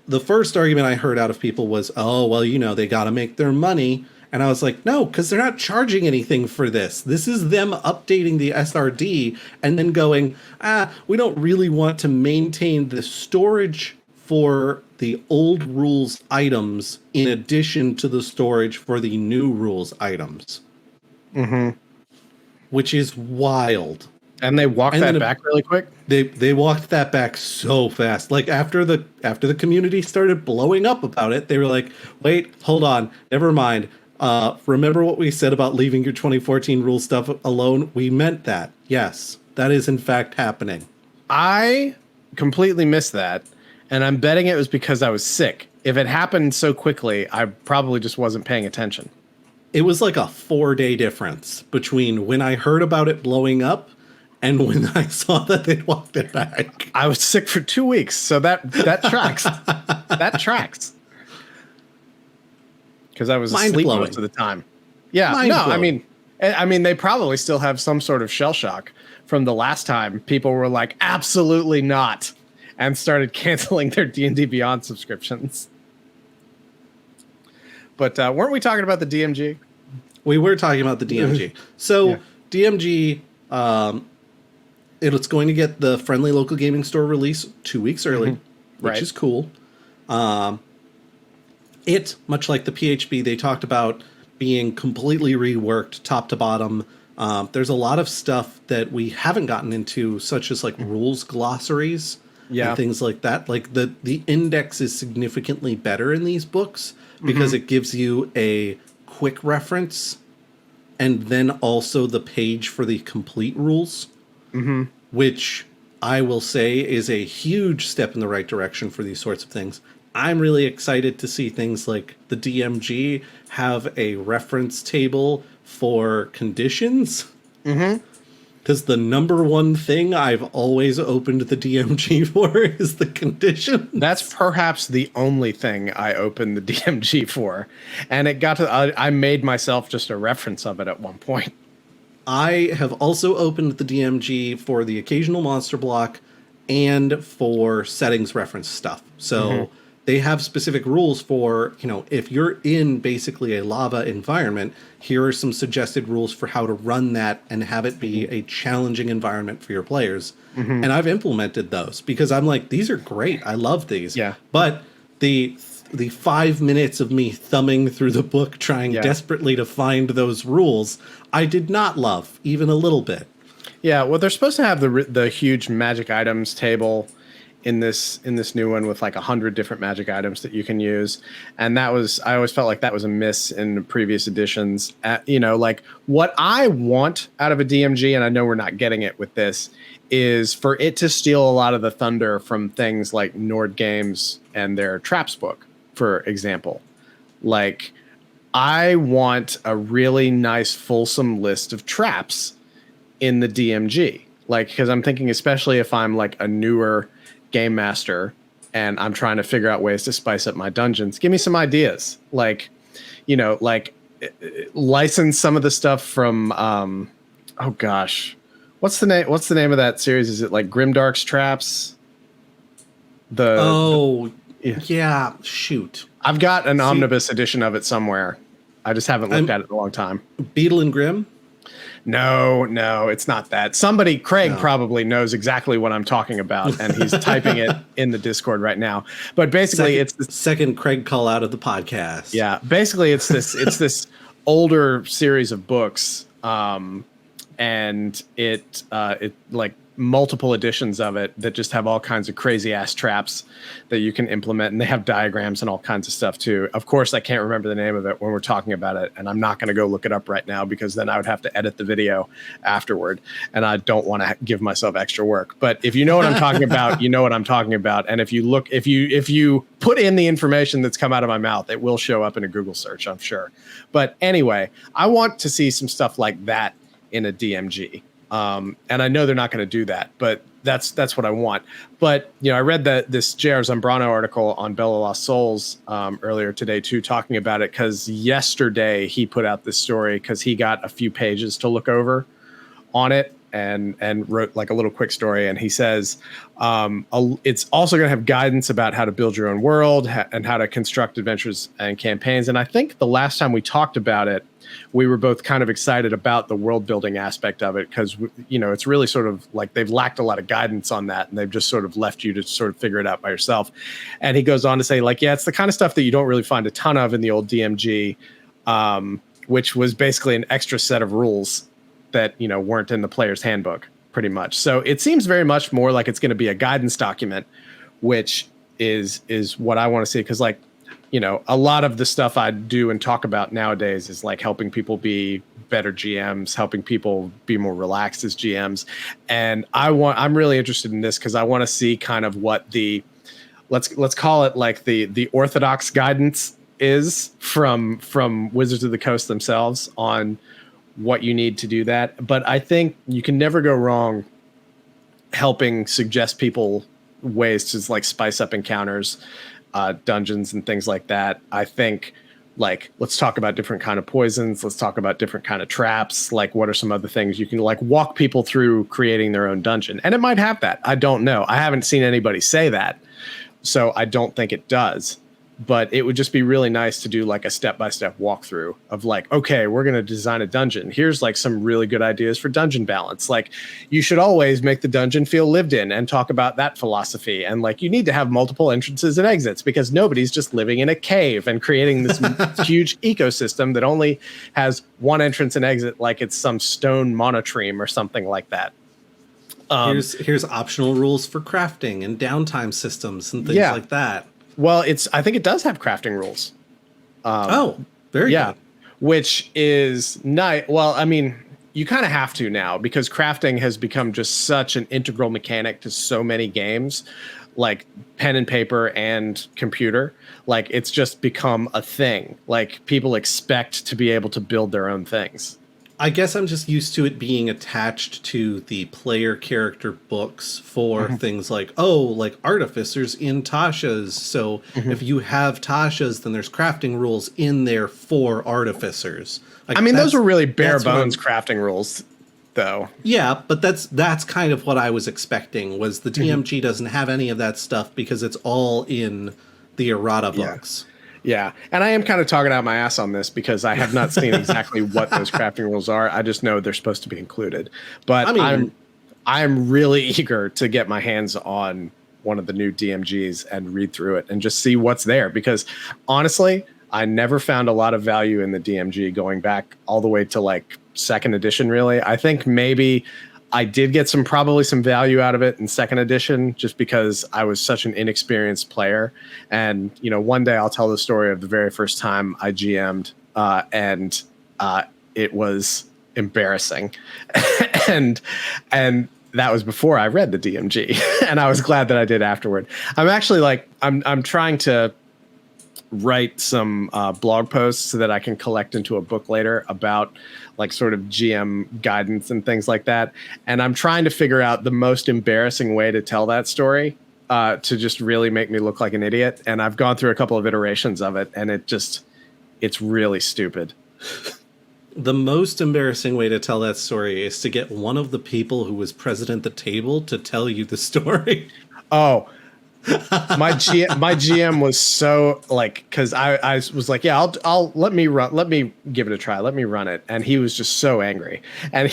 the first argument I heard out of people was, oh, well, they got to make their money. And I was like, no, because they're not charging anything for this. This is them updating the SRD and then going, we don't really want to maintain the storage for the old rules items in addition to the storage for the new rules items. Which is wild. And they walked that back really quick? They walked that back so fast. Like after the community started blowing up about it, they were like, wait, hold on, never mind. Remember what we said about leaving your 2014 rule stuff alone? We meant that. Yes, that is in fact happening. I completely missed that, and I'm betting it was because I was sick. If it happened so quickly, I probably just wasn't paying attention. It was like a 4-day difference between when I heard about it blowing up and when I saw that they walked it back. I was sick for 2 weeks, so that tracks. That tracks. Because I was asleep most of the time. Yeah, I mean, they probably still have some sort of shell shock from the last time people were like, absolutely not, and started canceling their D&D Beyond subscriptions. But weren't we talking about the DMG? We were talking about the DMG. So DMG, it's going to get the friendly local gaming store release 2 weeks early, which is cool. It, much like the PHB, they talked about being completely reworked top to bottom. There's a lot of stuff that we haven't gotten into, such as like rules glossaries and things like that. Like the index is significantly better in these books because it gives you a quick reference and then also the page for the complete rules, which I will say is a huge step in the right direction for these sorts of things. I'm really excited to see things like the DMG have a reference table for conditions. Mm-hmm. Because the number one thing I've always opened the DMG for is the condition. That's perhaps the only thing I opened the DMG for. And it got to, I made myself just a reference of it at one point. I have also opened the DMG for the occasional monster block and for settings reference stuff. So they have specific rules for, if you're in basically a lava environment, here are some suggested rules for how to run that and have it be a challenging environment for your players. And I've implemented those because I'm like, these are great. I love these. Yeah. But the 5 minutes of me thumbing through the book trying desperately to find those rules, I did not love even a little bit. Yeah, well, they're supposed to have the huge magic items table in this new one with like 100 different magic items that you can use, and I always felt like that was a miss in previous editions. Like what I want out of a DMG, and I know we're not getting it with this, is for it to steal a lot of the thunder from things like Nord Games and their Traps book, for example. Like, I want a really nice, fulsome list of traps in the DMG. Like, because I'm thinking, especially if I'm like a newer game master and I'm trying to figure out ways to spice up my dungeons, give me some ideas. Like, license some of the stuff from, oh gosh, what's the name of that series? Is it like Grimdark's Traps? Yeah, shoot. I've got an omnibus edition of it somewhere. I just haven't looked at it in a long time. Beetle and Grim? No, it's not that. Craig probably knows exactly what I'm talking about, and he's typing it in the Discord right now. But basically, it's the second Craig call out of the podcast. Yeah, basically, it's this older series of books, and it like multiple editions of it that just have all kinds of crazy ass traps that you can implement, and they have diagrams and all kinds of stuff too. Of course, I can't remember the name of it when we're talking about it, and I'm not going to go look it up right now because then I would have to edit the video afterward, and I don't want to give myself extra work. But if you know what I'm talking about, you know what I'm talking about. And if you put in the information that's come out of my mouth, it will show up in a Google search, I'm sure. But anyway, I want to see some stuff like that in a DMG. And I know they're not going to do that, but that's what I want. But, I read this J.R. Zambrano article on Bella Lost Souls earlier today, too, talking about it, because yesterday he put out this story because he got a few pages to look over on it and wrote like a little quick story. And he says it's also going to have guidance about how to build your own world and how to construct adventures and campaigns. And I think the last time we talked about it, we were both kind of excited about the world building aspect of it because, it's really sort of like they've lacked a lot of guidance on that, and they've just sort of left you to sort of figure it out by yourself. And he goes on to say, like, yeah, it's the kind of stuff that you don't really find a ton of in the old DMG, which was basically an extra set of rules that, weren't in the Players Handbook pretty much. So it seems very much more like it's going to be a guidance document, which is what I want to see. Because, like, a lot of the stuff I do and talk about nowadays is like helping people be better GMs, helping people be more relaxed as GMs. And I'm really interested in this because I want to see kind of what the, let's call it like the orthodox guidance is from Wizards of the Coast themselves on what you need to do that. But I think you can never go wrong helping suggest people ways to like spice up encounters, dungeons and things like that. I think, like, let's talk about different kind of poisons. Let's talk about different kind of traps. Like, what are some other things you can like walk people through creating their own dungeon? And it might have that. I don't know. I haven't seen anybody say that, so I don't think it does. But it would just be really nice to do like a step-by-step walkthrough of like, okay, we're going to design a dungeon. Here's like some really good ideas for dungeon balance. Like, you should always make the dungeon feel lived in and talk about that philosophy. And like, you need to have multiple entrances and exits because nobody's just living in a cave and creating this huge ecosystem that only has one entrance and exit, like it's some stone monotreme or something like that. Here's optional rules for crafting and downtime systems and things like that. Well, I think it does have crafting rules. Very good. Which is nice. Well, I mean, you kind of have to now, because crafting has become just such an integral mechanic to so many games, like pen and paper and computer. Like it's just become a thing. Like people expect to be able to build their own things. I guess I'm just used to it being attached to the player character books for things like, like artificers in Tasha's. So if you have Tasha's, then there's crafting rules in there for artificers. Like, I mean, those were really bare bones crafting rules, though. Yeah, but that's kind of what I was expecting, was the DMG doesn't have any of that stuff because it's all in the errata books. Yeah, and I am kind of talking out my ass on this because I have not seen exactly what those crafting rules are. I just know they're supposed to be included. But I mean, I'm really eager to get my hands on one of the new DMGs and read through it and just see what's there. Because honestly, I never found a lot of value in the DMG going back all the way to like 2nd edition, really. I think maybe I did get probably some value out of it in 2nd edition, just because I was such an inexperienced player. And, you know, one day I'll tell the story of the very first time I GM'd, and it was embarrassing. and that was before I read the DMG, and I was glad that I did afterward. I'm actually like, I'm trying to write some blog posts so that I can collect into a book later about like sort of GM guidance and things like that. And I'm trying to figure out the most embarrassing way to tell that story to just really make me look like an idiot. And I've gone through a couple of iterations of it, and it's really stupid. The most embarrassing way to tell that story is to get one of the people who was present at the table to tell you the story. Oh, my GM was so like, because I was like, yeah, I'll let me give it a try, let me run it, and he was just so angry, and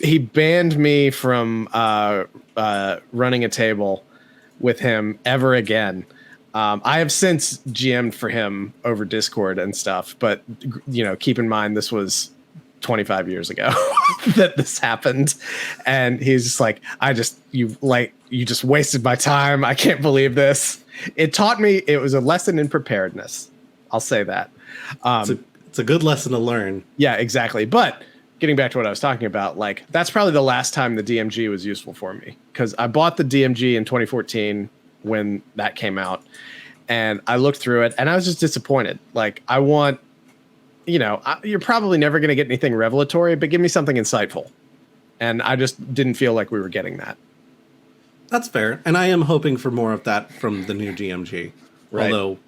he banned me from running a table with him ever again. I have since GM'd for him over Discord and stuff, but you know, keep in mind this was 25 years ago that this happened, and he's just like, you just wasted my time. I can't believe this. It taught me, it was a lesson in preparedness. I'll say that. It's a good lesson to learn. Yeah, exactly. But getting back to what I was talking about, like that's probably the last time the DMG was useful for me, because I bought the DMG in 2014 when that came out, and I looked through it and I was just disappointed. Like I want, you know, you're probably never going to get anything revelatory, but give me something insightful. And I just didn't feel like we were getting that. That's fair. And I am hoping for more of that from the new DMG. Right. Although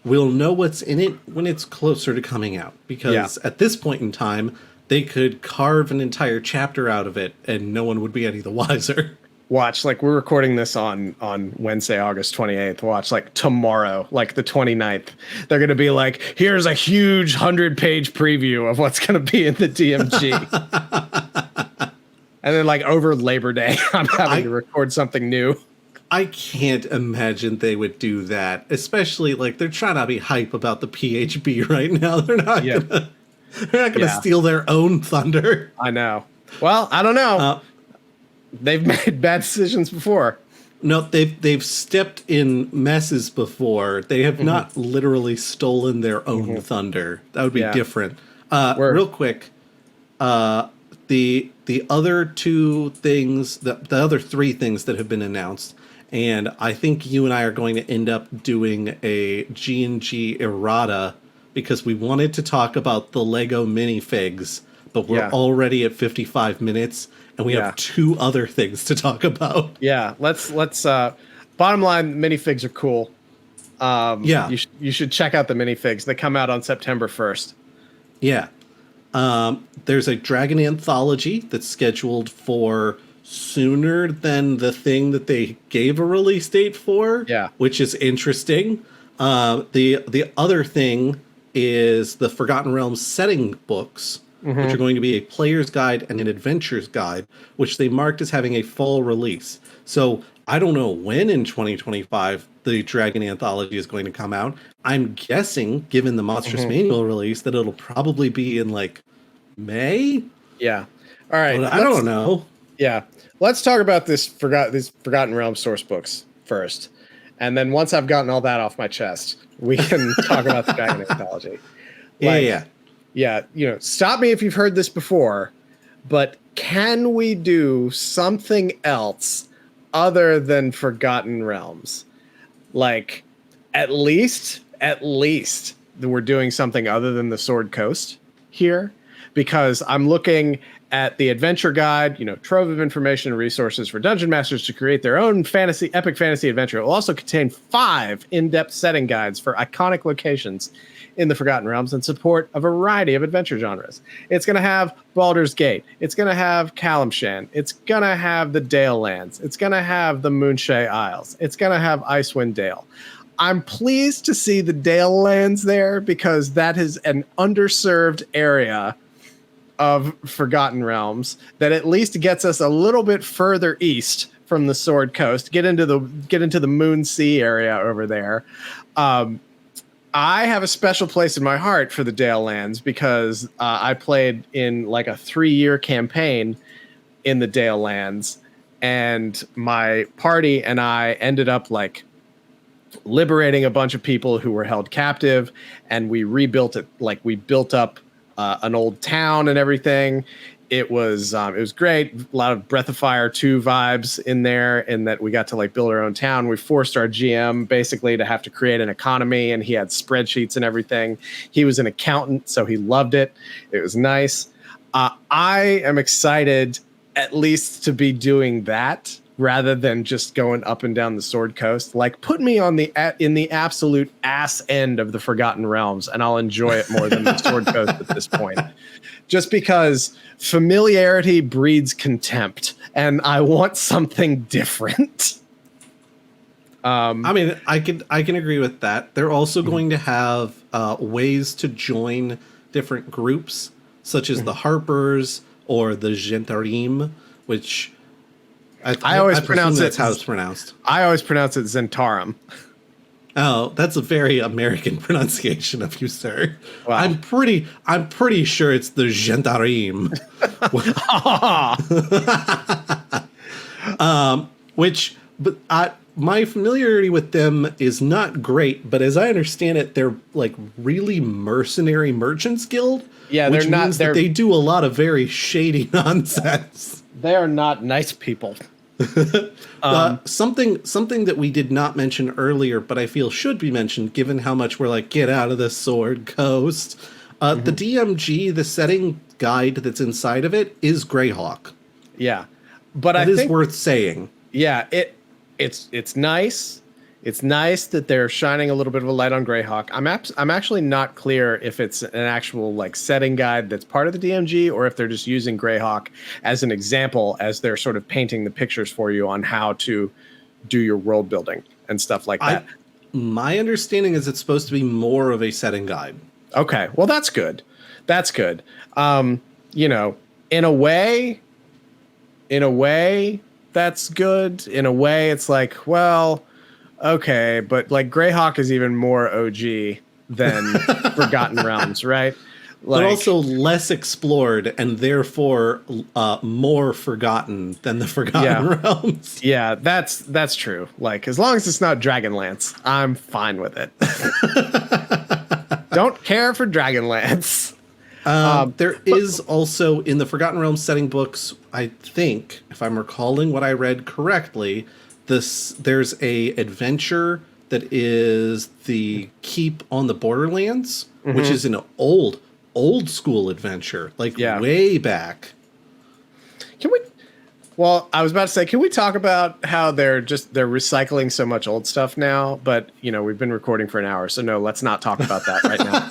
we'll know what's in it when it's closer to coming out. Because at this point in time, they could carve an entire chapter out of it and no one would be any the wiser. Watch, like we're recording this on Wednesday, August 28th. Watch, like tomorrow, like the 29th, they're going to be like, here's a huge 100-page preview of what's going to be in the DMG. And then like over Labor Day, I'm having to record something new. I can't imagine they would do that, especially like they're trying to be hype about the PHB right now. They're not gonna steal their own thunder. I know. Well, I don't know. They've made bad decisions before. No, they've stepped in messes before. They have not literally stolen their own thunder. That would be different. Real quick, the other two things, the other three things that have been announced, and I think you and I are going to end up doing a G&G errata because we wanted to talk about the Lego minifigs, but we're already at 55 minutes. And we have two other things to talk about. Yeah, let's bottom line, minifigs are cool. You should check out the minifigs. They come out on September 1st. Yeah. There's a Dragon Anthology that's scheduled for sooner than the thing that they gave a release date for. Yeah. Which is interesting. The other thing is the Forgotten Realms setting books, which are going to be a player's guide and an adventure's guide, which they marked as having a fall release. So I don't know when in 2025 the Dragon Anthology is going to come out. I'm guessing, given the Monstrous Manual release, that it'll probably be in like May. Yeah. All right. But I don't know. Yeah. Let's talk about these Forgotten Realms source books first. And then once I've gotten all that off my chest, we can talk about the Dragon Anthology. Yeah. Yeah, stop me if you've heard this before, but can we do something else other than Forgotten Realms? Like, at least we're doing something other than the Sword Coast here, because I'm looking at the adventure guide, trove of information and resources for dungeon masters to create their own epic fantasy adventure. It will also contain 5 in-depth setting guides for iconic locations in the Forgotten Realms and support a variety of adventure genres. It's going to have Baldur's Gate. It's going to have Kalimshan. It's going to have the Dale Lands. It's going to have the Moonshae Isles. It's going to have Icewind Dale. I'm pleased to see the Dale Lands there, because that is an underserved area of Forgotten Realms that at least gets us a little bit further east from the Sword Coast, get into the Moon Sea area over there. I have a special place in my heart for the Dale Lands, because I played in like a 3-year campaign in the Dale Lands, and my party and I ended up like liberating a bunch of people who were held captive, and we rebuilt it. Like, we built up an old town and everything. It was great. A lot of Breath of Fire 2 vibes in there, in that we got to like build our own town. We forced our GM basically to have to create an economy, and he had spreadsheets and everything. He was an accountant, so he loved it. It was nice. I am excited at least to be doing that, rather than just going up and down the Sword Coast. Like, put me in the absolute ass end of the Forgotten Realms, and I'll enjoy it more than the Sword Coast at this point. Just because familiarity breeds contempt, and I want something different. I mean, I can agree with that. They're also going to have ways to join different groups, such as the Harpers or the Gentarim, which I always pronounce that's how it's pronounced. I always pronounce it Zentarum. Oh, that's a very American pronunciation of you, sir. Wow. I'm pretty sure it's the Gentarim. My familiarity with them is not great, but as I understand it, they're like really mercenary merchants guild. Yeah, which means that they do a lot of very shady nonsense. They are not nice people. Something that we did not mention earlier, but I feel should be mentioned, given how much we're like, get out of the Sword Coast. The DMG, the setting guide that's inside of it, is Greyhawk. Yeah, but I think worth saying. Yeah, it's nice. It's nice that they're shining a little bit of a light on Greyhawk. I'm actually not clear if it's an actual like setting guide that's part of the DMG, or if they're just using Greyhawk as an example, as they're sort of painting the pictures for you on how to do your world building and stuff like that. My understanding is it's supposed to be more of a setting guide. Okay, well that's good. That's good. In a way, that's good. In a way, it's like, well, okay, but like Greyhawk is even more OG than Forgotten Realms, right? But also less explored, and therefore more forgotten than the Forgotten Realms. Yeah, that's true. Like, as long as it's not Dragonlance, I'm fine with it. Don't care for Dragonlance. There is also, in the Forgotten Realms setting books, I think, if I'm recalling what I read correctly, there's a adventure that is the Keep on the Borderlands, which is an old school adventure, like way back. I was about to say, can we talk about how they're recycling so much old stuff now? But we've been recording for an hour, so no, let's not talk about that right now.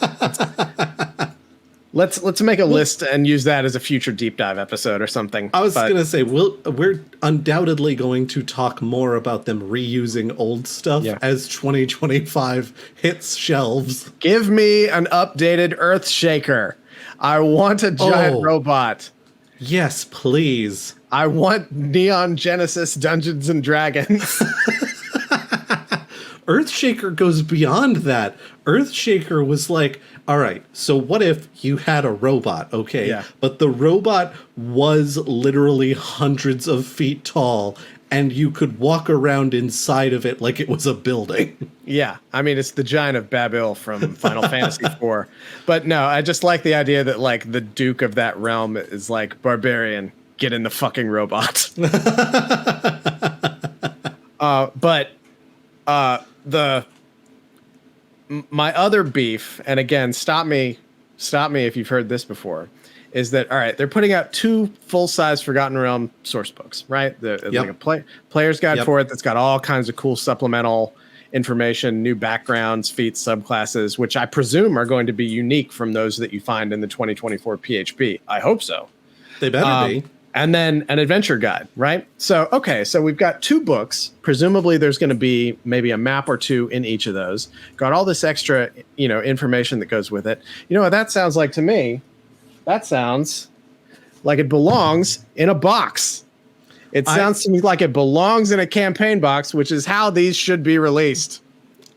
Let's make a list and use that as a future deep dive episode or something. I was going to say, we're undoubtedly going to talk more about them reusing old stuff as 2025 hits shelves. Give me an updated Earthshaker. I want a giant robot. Yes, please. I want Neon Genesis Dungeons and Dragons. Earthshaker goes beyond that. Earthshaker was like, all right, so what if you had a robot, okay? But the robot was literally hundreds of feet tall, and you could walk around inside of it like it was a building. Yeah, I mean it's the giant of Babil from Final Fantasy IV. But no, I just like the idea that like the Duke of that realm is like barbarian, get in the fucking robot. But the my other beef, and again, stop me if you've heard this before, is that all right? They're putting out 2 full-size Forgotten Realm source books, right? Like a player's guide for it that's got all kinds of cool supplemental information, new backgrounds, feats, subclasses, which I presume are going to be unique from those that you find in the 2024 PHP. I hope so. They better be. And then an adventure guide, right? So, okay, so we've got 2 books. Presumably there's going to be maybe a map or 2 in each of those. Got all this extra, information that goes with it. You know what that sounds like to me? That sounds like it belongs in a box. It sounds to me like it belongs in a campaign box, which is how these should be released.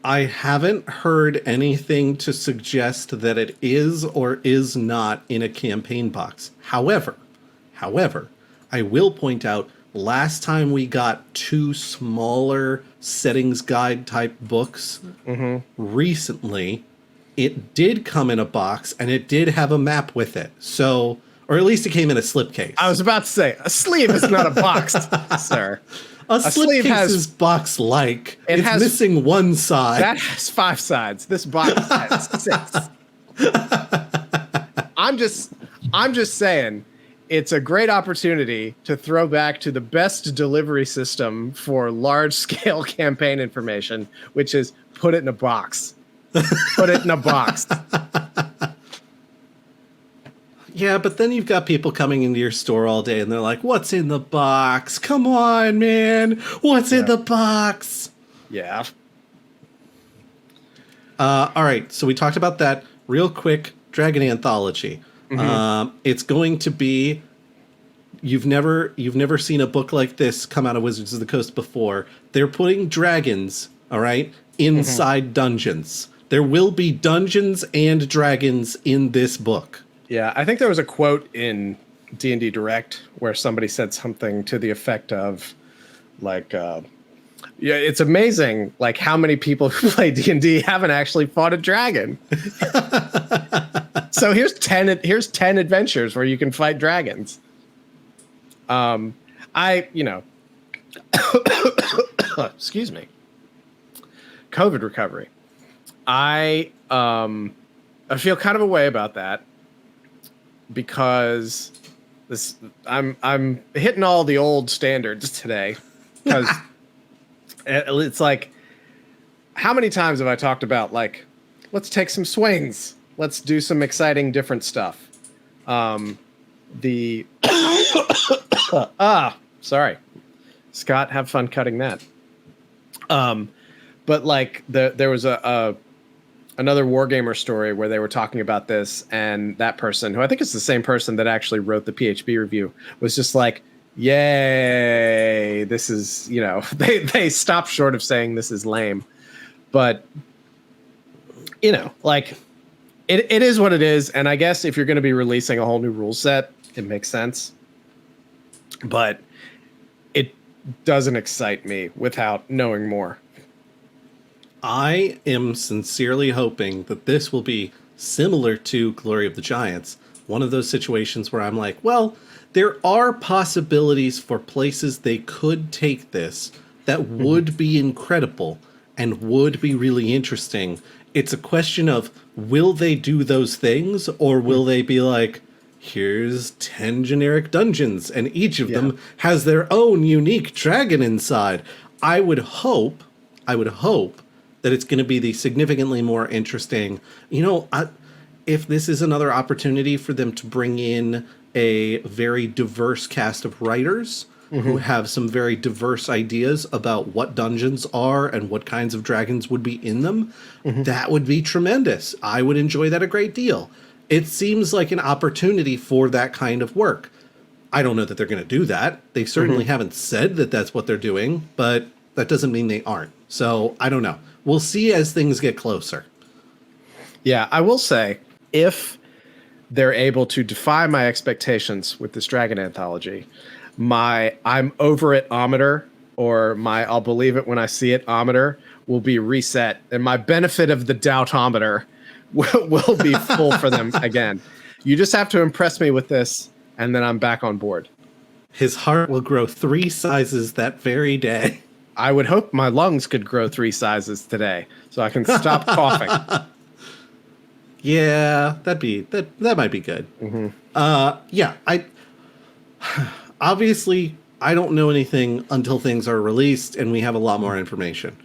I haven't heard anything to suggest that it is or is not in a campaign box. However, I will point out, last time we got 2 smaller settings guide type books recently, it did come in a box and it did have a map with it. So, or at least it came in a slipcase. I was about to say, a sleeve is not a box, sir. A slipcase is box-like. It's missing one side. That has 5 sides. This box has 6. I'm just saying, it's a great opportunity to throw back to the best delivery system for large-scale campaign information, which is put it in a box. Put it in a box. Yeah, but then you've got people coming into your store all day and they're like, what's in the box? Come on, man. What's in the box? Yeah. All right. So we talked about that real quick. Dragon Anthology. It's going to be, you've never seen a book like this come out of Wizards of the Coast before. They're putting dragons, all right, inside dungeons. There will be dungeons and dragons in this book. Yeah, I think there was a quote in D&D Direct where somebody said something to the effect of, like, yeah, it's amazing, like, how many people who play D&D haven't actually fought a dragon. So here's 10 adventures where you can fight dragons. Excuse me. COVID recovery. I feel kind of a way about that, because I'm hitting all the old standards today, because it's like, how many times have I talked about, like, let's take some swings, let's do some exciting different stuff. Sorry, Scott, have fun cutting that. But like there was another Wargamer story where they were talking about this, and that person, who I think is the same person that actually wrote the PHP review, was just like, yay, this is, they stopped short of saying this is lame. But, like, it is what it is. And I guess if you're going to be releasing a whole new rule set, it makes sense. But it doesn't excite me without knowing more. I am sincerely hoping that this will be similar to Glory of the Giants. One of those situations where I'm like, well, there are possibilities for places they could take this that would be incredible and would be really interesting. It's a question of, will they do those things, or will they be like, here's 10 generic dungeons and each of them has their own unique dragon inside. I would hope that it's going to be the significantly more interesting, if this is another opportunity for them to bring in a very diverse cast of writers who have some very diverse ideas about what dungeons are and what kinds of dragons would be in them, that would be tremendous. I would enjoy that a great deal. It seems like an opportunity for that kind of work. I don't know that they're going to do that. They certainly haven't said that that's what they're doing, but that doesn't mean they aren't. So I don't know. We'll see as things get closer. Yeah, I will say, if they're able to defy my expectations with this Dragon Anthology, my I'm over it-ometer or my I'll believe it when I see it ometer will be reset, and my benefit of the doubtometer will be full for them again. You just have to impress me with this, and then I'm back on board. His heart will grow 3 sizes that very day. I would hope my lungs could grow 3 sizes today, so I can stop coughing. Yeah, that might be good. Yeah, obviously I don't know anything until things are released and we have a lot more information.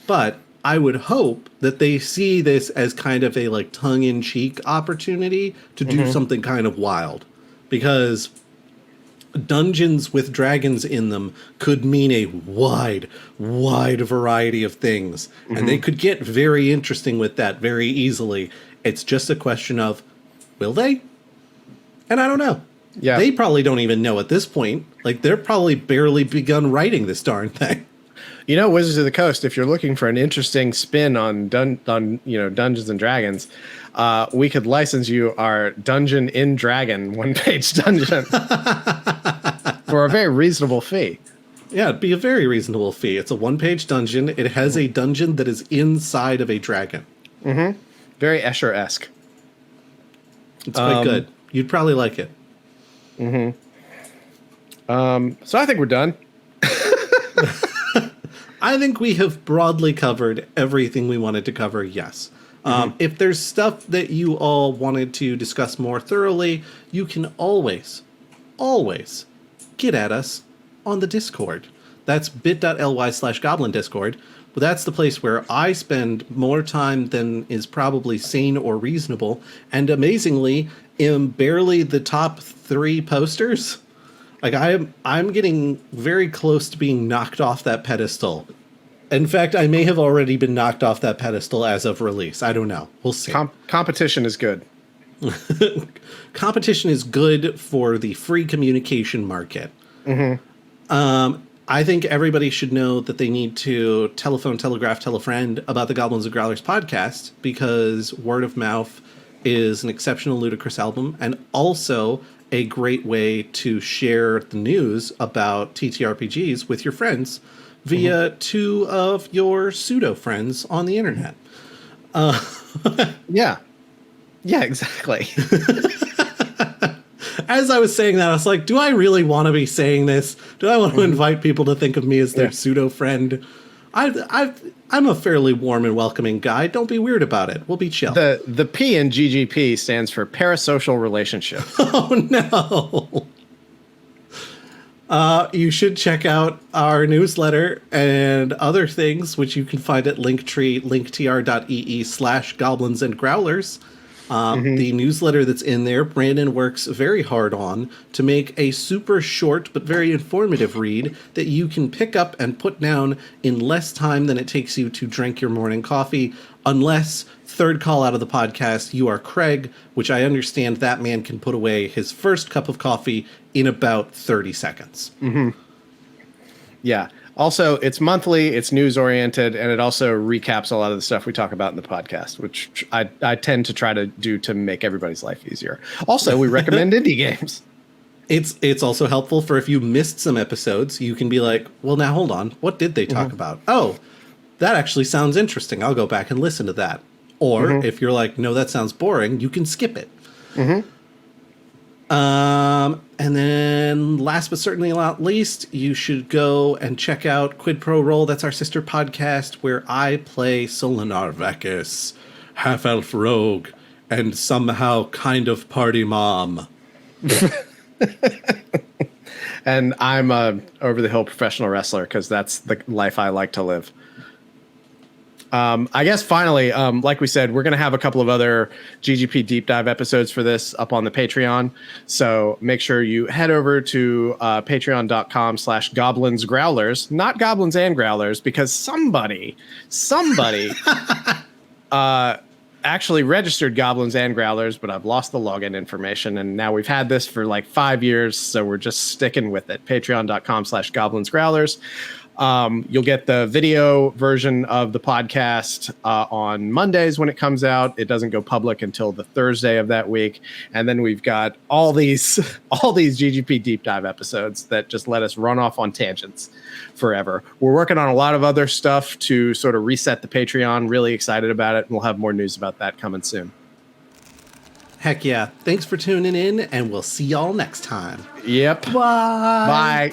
But I would hope that they see this as kind of a like tongue-in-cheek opportunity to do something kind of wild, because dungeons with dragons in them could mean a wide variety of things, and they could get very interesting with that very easily. It's just a question of, will they? And I don't know. Yeah. They probably don't even know at this point. Like, they're probably barely begun writing this darn thing. You know, Wizards of the Coast, if you're looking for an interesting spin on Dungeons and Dragons, we could license you our Dungeon in Dragon one-page dungeon for a very reasonable fee. Yeah, it'd be a very reasonable fee. It's a 1-page dungeon. It has a dungeon that is inside of a dragon. Very Escher-esque. It's quite good. You'd probably like it. So I think we're done. I think we have broadly covered everything we wanted to cover, yes. If there's stuff that you all wanted to discuss more thoroughly, you can always get at us on the Discord. That's bit.ly/goblin discord. But that's the place where I spend more time than is probably sane or reasonable, and amazingly, am barely the top 3 posters. Like, I'm getting very close to being knocked off that pedestal. In fact, I may have already been knocked off that pedestal as of release. I don't know. We'll see. Competition is good. Competition is good for the free communication market. I think everybody should know that they need to telephone, telegraph, tell a friend about the Goblins and Growlers podcast, because word of mouth is an exceptional Ludicrous album, and also a great way to share the news about TTRPGs with your friends via 2 of your pseudo friends on the internet. Yeah, exactly. As I was saying that, I was like, do I really want to be saying this? Do I want to invite people to think of me as their pseudo friend? I'm a fairly warm and welcoming guy. Don't be weird about it. We'll be chill. The P in GGP stands for parasocial relationship. Oh, no. You should check out our newsletter and other things, which you can find at linktr.ee/goblins and growlers. The newsletter that's in there, Brandon works very hard on to make a super short but very informative read that you can pick up and put down in less time than it takes you to drink your morning coffee, unless, third call out of the podcast, you are Craig, which I understand that man can put away his first cup of coffee in about 30 seconds. Yeah. Also, it's monthly, it's news-oriented, and it also recaps a lot of the stuff we talk about in the podcast, which I tend to try to do to make everybody's life easier. Also, we recommend indie games. It's also helpful for if you missed some episodes, you can be like, well, now hold on, what did they talk about? Oh, that actually sounds interesting. I'll go back and listen to that. Or if you're like, no, that sounds boring, you can skip it. And then last but certainly not least, you should go and check out Quid Pro Roll. That's our sister podcast where I play Solinar Vecus, half-elf rogue, and somehow kind of party mom. And I'm a over-the-hill professional wrestler because that's the life I like to live. I guess finally, like we said, we're going to have a couple of other GGP deep dive episodes for this up on the Patreon. So make sure you head over to patreon.com/goblins growlers, not goblins and growlers, because somebody actually registered goblins and growlers, but I've lost the login information. And now we've had this for like 5 years. So we're just sticking with it. Patreon.com/goblins growlers. You'll get the video version of the podcast on Mondays when it comes out. It doesn't go public until the Thursday of that week. And then we've got all these GGP deep dive episodes that just let us run off on tangents forever. We're working on a lot of other stuff to sort of reset the Patreon. Really excited about it. And we'll have more news about that coming soon. Heck yeah. Thanks for tuning in, and we'll see y'all next time. Yep. Bye. Bye.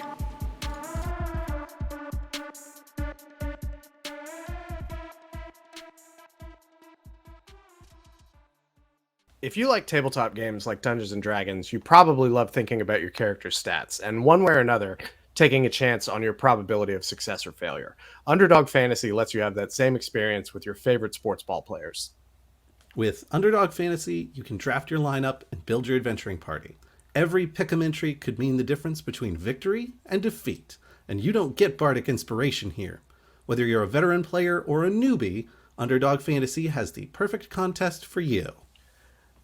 If you like tabletop games like Dungeons and Dragons, you probably love thinking about your character's stats, and one way or another, taking a chance on your probability of success or failure. Underdog Fantasy lets you have that same experience with your favorite sports ball players. With Underdog Fantasy, you can draft your lineup and build your adventuring party. Every pick'em entry could mean the difference between victory and defeat, and you don't get bardic inspiration here. Whether you're a veteran player or a newbie, Underdog Fantasy has the perfect contest for you.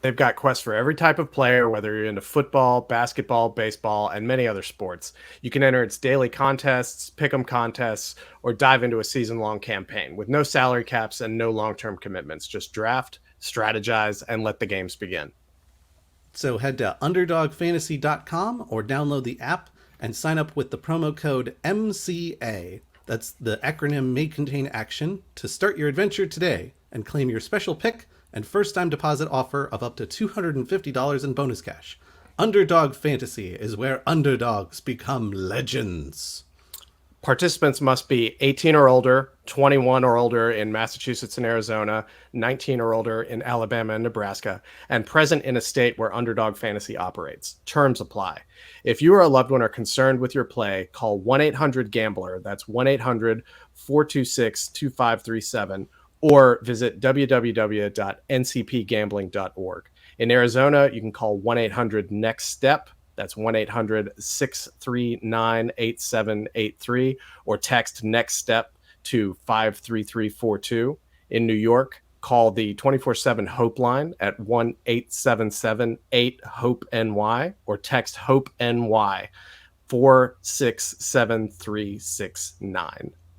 They've got quests for every type of player, whether you're into football, basketball, baseball, and many other sports. You can enter its daily contests, pick'em contests, or dive into a season-long campaign with no salary caps and no long-term commitments. Just draft, strategize, and let the games begin. So head to underdogfantasy.com or download the app and sign up with the promo code MCA. That's the acronym May Contain Action to start your adventure today and claim your special pick and first-time deposit offer of up to $250 in bonus cash. Underdog Fantasy is where underdogs become legends. Participants must be 18 or older, 21 or older in Massachusetts and Arizona, 19 or older in Alabama and Nebraska, and present in a state where Underdog Fantasy operates. Terms apply. If you or a loved one are concerned with your play, call 1-800-GAMBLER, that's 1-800-426-2537, or visit www.ncpgambling.org. In Arizona, you can call 1-800-NEXT-STEP, that's 1-800-639-8783, or text Next Step to 53342. In New York, call the 24/7 Hope line at 1-877-8-HOPE-NY, or text HOPE-NY 467-369.